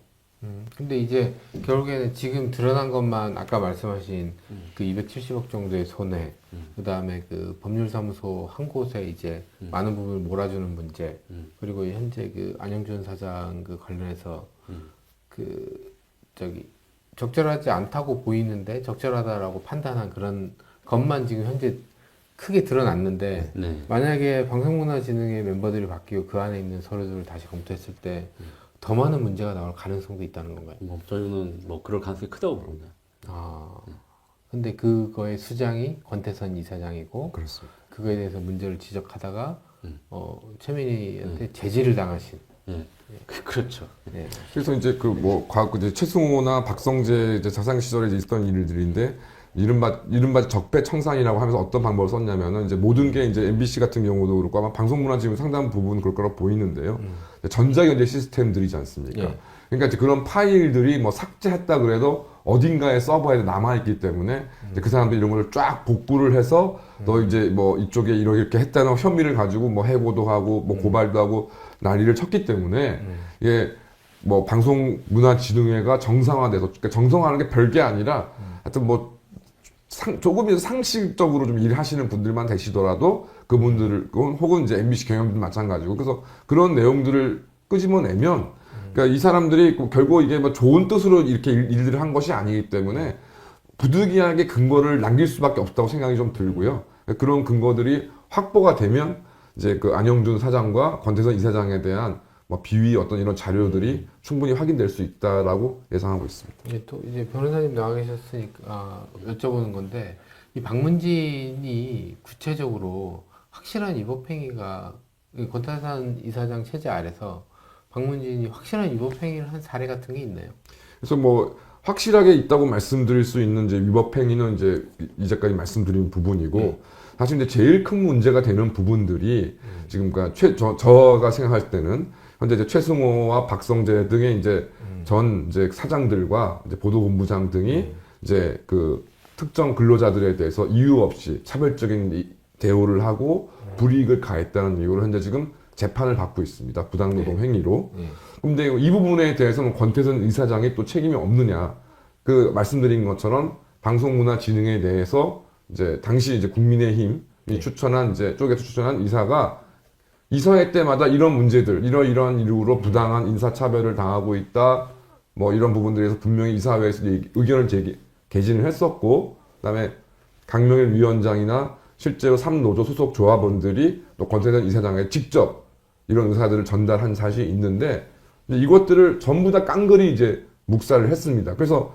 Speaker 1: 근데 이제 결국에는 지금 드러난 것만 아까 말씀하신 그 270억 정도의 손해, 그 다음에 그 법률사무소 한 곳에 이제 많은 부분을 몰아주는 문제, 그리고 현재 그 안영준 사장 그 관련해서 적절하지 않다고 보이는데 적절하다라고 판단한 그런 것만 지금 현재 크게 드러났는데
Speaker 2: 네.
Speaker 1: 만약에 방송문화진흥회 멤버들이 바뀌고 그 안에 있는 서류들을 다시 검토했을 때 더 많은 문제가 나올 가능성도 있다는 건가요?
Speaker 2: 저희는 뭐 그럴 가능성이 크다고 봅니다.
Speaker 1: 근데 그거의 수장이 권태선 이사장이고
Speaker 3: 그렇습니다.
Speaker 1: 그거에 대해서 문제를 지적하다가 최민희한테 제지를 당하신.
Speaker 2: 그렇죠.
Speaker 1: 네.
Speaker 3: 그래서 이제 그 뭐 과거 이제 최승호나 박성재 이제 자상 시절에 있었던 일들인데 이른바 적폐청산이라고 하면서 어떤 방법을 썼냐면은 이제 모든 게 이제 MBC 같은 경우도 그렇고 아마 방송문화지금 상당 부분 그럴 거라고 보이는데요. 전자결제 시스템들이지 않습니까?
Speaker 1: 예.
Speaker 3: 그러니까 이제 그런 파일들이 뭐 삭제했다 그래도 어딘가에 서버에 남아있기 때문에 이제 그 사람들이 이런 걸 쫙 복구를 해서 너 이제 뭐 이쪽에 이렇게 했다는 혐의를 가지고 뭐 해고도 하고 뭐 고발도 하고 난리를 쳤기 때문에 예. 뭐 방송문화진흥회가 정상화돼서 그러니까 정상화하는 게 별게 아니라 하여튼 뭐 조금이라도 상식적으로 좀 일하시는 분들만 되시더라도 그분들을 혹은 이제 MBC 경영진도 마찬가지고 그래서 그런 내용들을 끄집어내면 그러니까 이 사람들이 결국 이게 뭐 좋은 뜻으로 이렇게 일들을 한 것이 아니기 때문에 부득이하게 근거를 남길 수밖에 없다고 생각이 좀 들고요. 그런 근거들이 확보가 되면 이제 그 안영준 사장과 권태선 이사장에 대한 뭐 비위 어떤 이런 자료들이 충분히 확인될 수 있다라고 예상하고 있습니다.
Speaker 1: 이제 또 이제 변호사님 나와 계셨으니까 여쭤보는 건데 이 박문진이 구체적으로 확실한 위법행위가 이 권태선 이사장 체제 아래서 박문진이 확실한 위법행위를 한 사례 같은 게 있나요?
Speaker 3: 그래서 뭐 확실하게 있다고 말씀드릴 수 있는 이제 위법행위는 이제 이제까지 말씀드린 부분이고 사실 이제 제일 큰 문제가 되는 부분들이 지금 그러니까 저가 생각할 때는 현재 이제 최승호와 박성재 등의 이제 전 이제 사장들과 이제 보도본부장 등이 이제 그 특정 근로자들에 대해서 이유 없이 차별적인 대우를 하고 불이익을 가했다는 이유로 현재 지금 재판을 받고 있습니다. 부당노동 행위로. 근데 이 부분에 대해서는 권태선 이사장이 또 책임이 없느냐. 그 말씀드린 것처럼 방송문화진흥에 대해서 이제 당시 이제 국민의힘이 추천한 이제 쪽에서 추천한 이사가 이사회 때마다 이런 문제들, 이러이러한 이유로 부당한 인사차별을 당하고 있다. 뭐 이런 부분들에서 분명히 이사회에서 의견을 개진을 했었고, 그다음에 강명일 위원장이나 실제로 3노조 소속 조합원들이 또 권태선 이사장에 직접 이런 의사들을 전달한 사실이 있는데 이것들을 전부 다 깡그리 이제 묵살을 했습니다. 그래서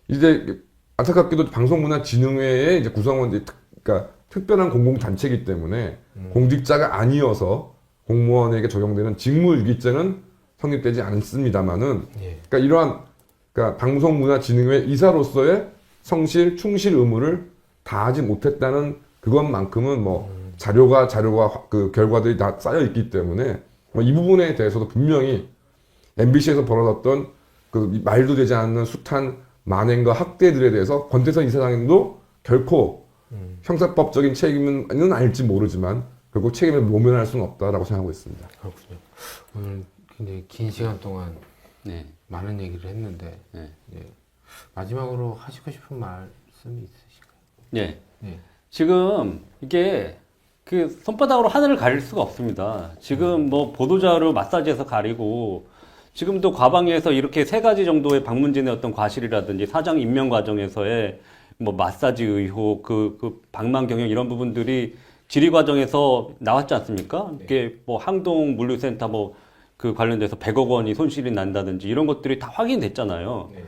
Speaker 3: 이제 안타깝게도 방송문화진흥회의 이제 구성원들이 그러니까 특별한 공공단체이기 때문에 공직자가 아니어서 공무원에게 적용되는 직무유기죄는 성립되지 않습니다만은 그러니까 이러한 그러니까 방송문화진흥회 이사로서의 성실, 충실 의무를 다하지 못했다는 그것만큼은 뭐 자료가 그 결과들이 다 쌓여 있기 때문에 뭐 이 부분에 대해서도 분명히 MBC에서 벌어졌던 그 말도 되지 않는 숱한 만행과 학대들에 대해서 권태선 이사장도 결코 형사법적인 책임은 아닐지 모르지만 결국 책임을 모면할 수는 없다라고 생각하고 있습니다.
Speaker 1: 그렇군요. 오늘 굉장히 긴 시간 동안
Speaker 2: 네.
Speaker 1: 많은 얘기를 했는데
Speaker 2: 네.
Speaker 1: 예. 마지막으로 하시고 싶은 말씀이 있으실까요?
Speaker 2: 네.
Speaker 1: 네.
Speaker 2: 지금 이게 그 손바닥으로 하늘을 가릴 수가 없습니다. 지금 뭐 보도자료 마사지에서 가리고 지금도 과방위에서 이렇게 세 가지 정도의 박문진의 어떤 과실이라든지 사장 임명 과정에서의 뭐 마사지 의혹, 그 방만 경영 이런 부분들이 질의 과정에서 나왔지 않습니까? 이게 뭐 항동 물류센터 뭐 그 관련돼서 100억 원이 손실이 난다든지 이런 것들이 다 확인됐잖아요.
Speaker 1: 네.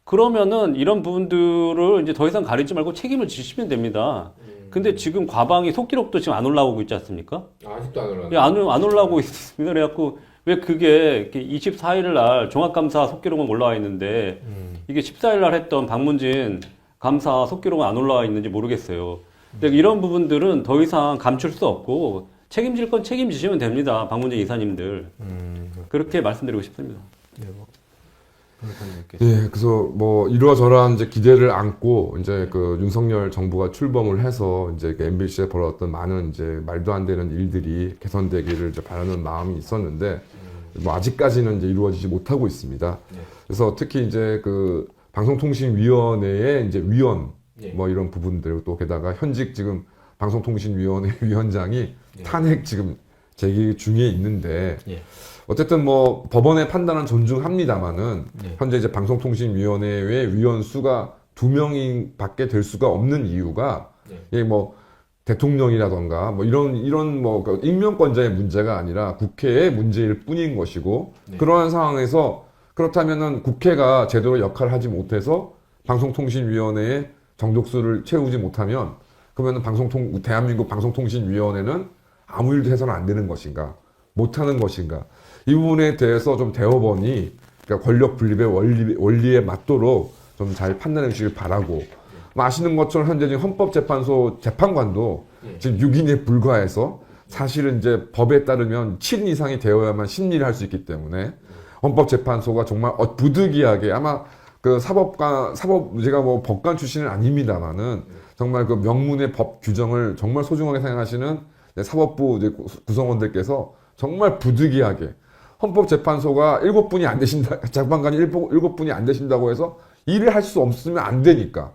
Speaker 2: 그러면은 이런 부분들을 이제 더 이상 가리지 말고 책임을 지시면 됩니다. 근데 지금 과방위 속기록도 지금 안 올라오고 있지 않습니까?
Speaker 1: 아직도 안 올라왔어요.
Speaker 2: 예, 안 올라오고 있습니다. 그래갖고 왜 그게 24일 날 종합감사 속기록은 올라와 있는데 이게 14일 날 했던 박문진 감사 속기록은 안 올라와 있는지 모르겠어요. 근데 이런 부분들은 더 이상 감출 수 없고 책임질 건 책임지시면 됩니다. 박문진 이사님들. 그렇게 말씀드리고 싶습니다.
Speaker 1: 네, 뭐.
Speaker 3: 예, 그래서 뭐 이러저러한 이제 기대를 안고 이제 그 윤석열 정부가 출범을 해서 이제 그 MBC에 벌어졌던 많은 이제 말도 안 되는 일들이 개선되기를 이제 바라는 마음이 있었는데 뭐 아직까지는 이제 이루어지지 못하고 있습니다. 그래서 특히 이제 그 방송통신위원회의 이제 위원 뭐 이런 부분들 또 게다가 현직 지금 방송통신위원회 위원장이 탄핵 지금 제기 중에 있는데 어쨌든 뭐 법원의 판단은 존중합니다만은 현재 이제 방송통신위원회의 위원 수가 2명이 밖에 될 수가 없는 이유가 이게 뭐 대통령이라던가 뭐 이런 뭐 임명권자의 문제가 아니라 국회의 문제일 뿐인 것이고 그러한 상황에서 그렇다면은 국회가 제대로 역할을 하지 못해서 방송통신위원회의 정족수를 채우지 못하면 그러면은 대한민국 방송통신위원회는 아무 일도 해서는 안 되는 것인가 못하는 것인가 이 부분에 대해서 좀 대법원이 그러니까 권력 분립의 원리에 맞도록 좀 잘 판단해 주시길 바라고 아시는 것처럼 현재 지금 헌법재판소 재판관도 지금 6인에 불과해서 사실은 이제 법에 따르면 7인 이상이 되어야만 심리를 할 수 있기 때문에 헌법재판소가 정말 부득이하게 아마 그 제가 뭐 법관 출신은 아닙니다만은 정말 그 명문의 법 규정을 정말 소중하게 생각하시는 사법부 이제 구성원들께서 정말 부득이하게 헌법재판소가 7분이 안 되신다, 재판관이 7분이 안 되신다고 해서 일을 할 수 없으면 안 되니까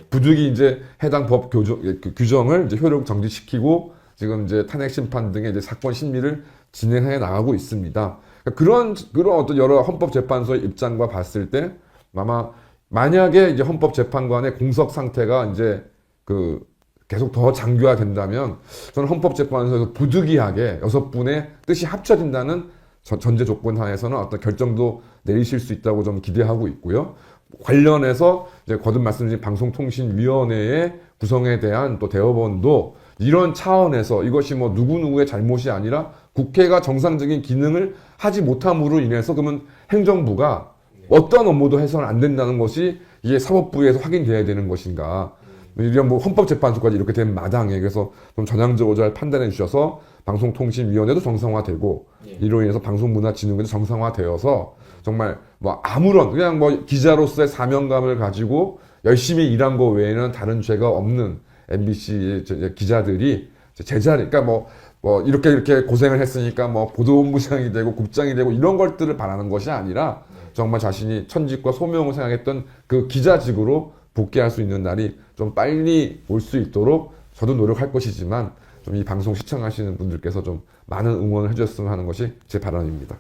Speaker 3: 부득이 이제 해당 법 규정을 이제 효력 정지시키고 지금 이제 탄핵 심판 등의 이제 사건 심리를 진행해 나가고 있습니다. 그런 어떤 여러 헌법재판소의 입장과 봤을 때 아마 만약에 이제 헌법재판관의 공석 상태가 이제 그 계속 더 장기화된다면 저는 헌법재판소에서 부득이하게 6분의 뜻이 합쳐진다는 전제 조건 하에서는 어떤 결정도 내리실 수 있다고 좀 기대하고 있고요. 관련해서 이제 거듭 말씀드린 방송통신위원회의 구성에 대한 또 대법원도 이런 차원에서 이것이 뭐 누구누구의 잘못이 아니라 국회가 정상적인 기능을 하지 못함으로 인해서 그러면 행정부가 어떤 업무도 해서는 안 된다는 것이 이게 사법부에서 확인돼야 되는 것인가. 이런 뭐 헌법재판소까지 이렇게 된 마당에 그래서 좀 전향적으로 잘 판단해 주셔서 방송통신위원회도 정상화되고 이로 인해서 방송문화진흥회도 정상화되어서 정말 뭐 아무런 그냥 뭐 기자로서의 사명감을 가지고 열심히 일한 거 외에는 다른 죄가 없는 MBC 기자들이 제자리 그러니까 뭐 이렇게 고생을 했으니까 뭐 보도본부장이 되고 국장이 되고 이런 것들을 바라는 것이 아니라 정말 자신이 천직과 소명을 생각했던 그 기자직으로 복귀할 수 있는 날이 좀 빨리 올 수 있도록 저도 노력할 것이지만 좀 이 방송 시청하시는 분들께서 좀 많은 응원을 해주셨으면 하는 것이 제 바람입니다.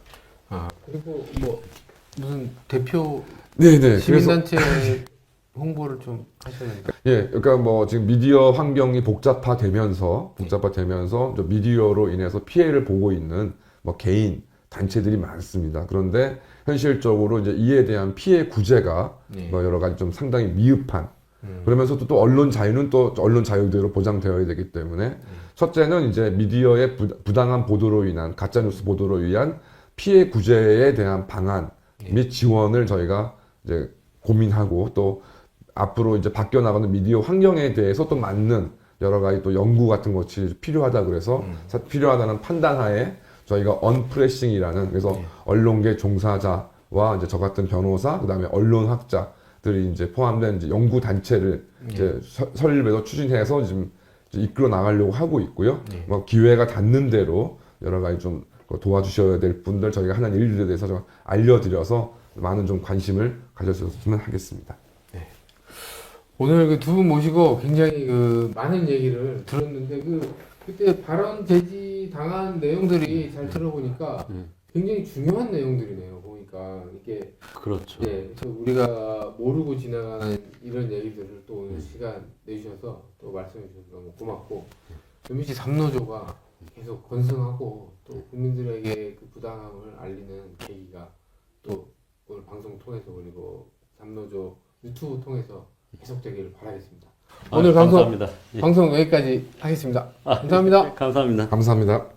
Speaker 1: 아 그리고 뭐 무슨 대표
Speaker 3: 네네.
Speaker 1: 시민단체 홍보를 좀 하셔야 됩니다.
Speaker 3: 예, 그러니까 뭐 지금 미디어 환경이 복잡화되면서 미디어로 인해서 피해를 보고 있는 뭐 개인 단체들이 많습니다. 그런데 현실적으로 이제 이에 대한 피해 구제가 뭐 여러 가지 좀 상당히 미흡한 그러면서도 또 언론 자유는 또 언론 자유대로 보장되어야 되기 때문에 첫째는 이제 미디어의 부당한 보도로 인한 가짜뉴스 보도로 위한 피해 구제에 대한 방안 및 지원을 저희가 이제 고민하고 또 앞으로 이제 바뀌어 나가는 미디어 환경에 대해서 또 맞는 여러 가지 또 연구 같은 것이 필요하다 그래서 필요하다는 판단하에 저희가 언프레싱이라는 그래서 언론계 종사자와 이제 저 같은 변호사 그다음에 언론학자들이 이제 포함된 이제 연구 단체를 이제 설립해서 추진해서 지금 이제 이끌어 나가려고 하고 있고요. 뭐 기회가 닿는 대로 여러 가지 좀 도와주셔야 될 분들 저희가 하는 일들에 대해서 좀 알려드려서 많은 좀 관심을 가져주셨으면 하겠습니다.
Speaker 1: 오늘 그 두 분 모시고 굉장히 그 많은 얘기를 들었는데 그때 발언 제지 당한 내용들이 잘 들어보니까 굉장히 중요한 내용들이네요. 보니까 이게
Speaker 2: 그렇죠.
Speaker 1: 예, 그래서 우리가 모르고 지나가는 이런 얘기들을 또 오늘 시간 내주셔서 또 말씀해 주셔서 너무 고맙고 MBC 3노조가 계속 건승하고 또 국민들에게 그 부당함을 알리는 계기가 또 오늘 방송 통해서 그리고 3노조 유튜브 통해서 계속되기를 바라겠습니다. 오늘
Speaker 2: 감사합니다.
Speaker 1: 방송 여기까지 하겠습니다. 감사합니다.
Speaker 2: 감사합니다.
Speaker 3: 감사합니다.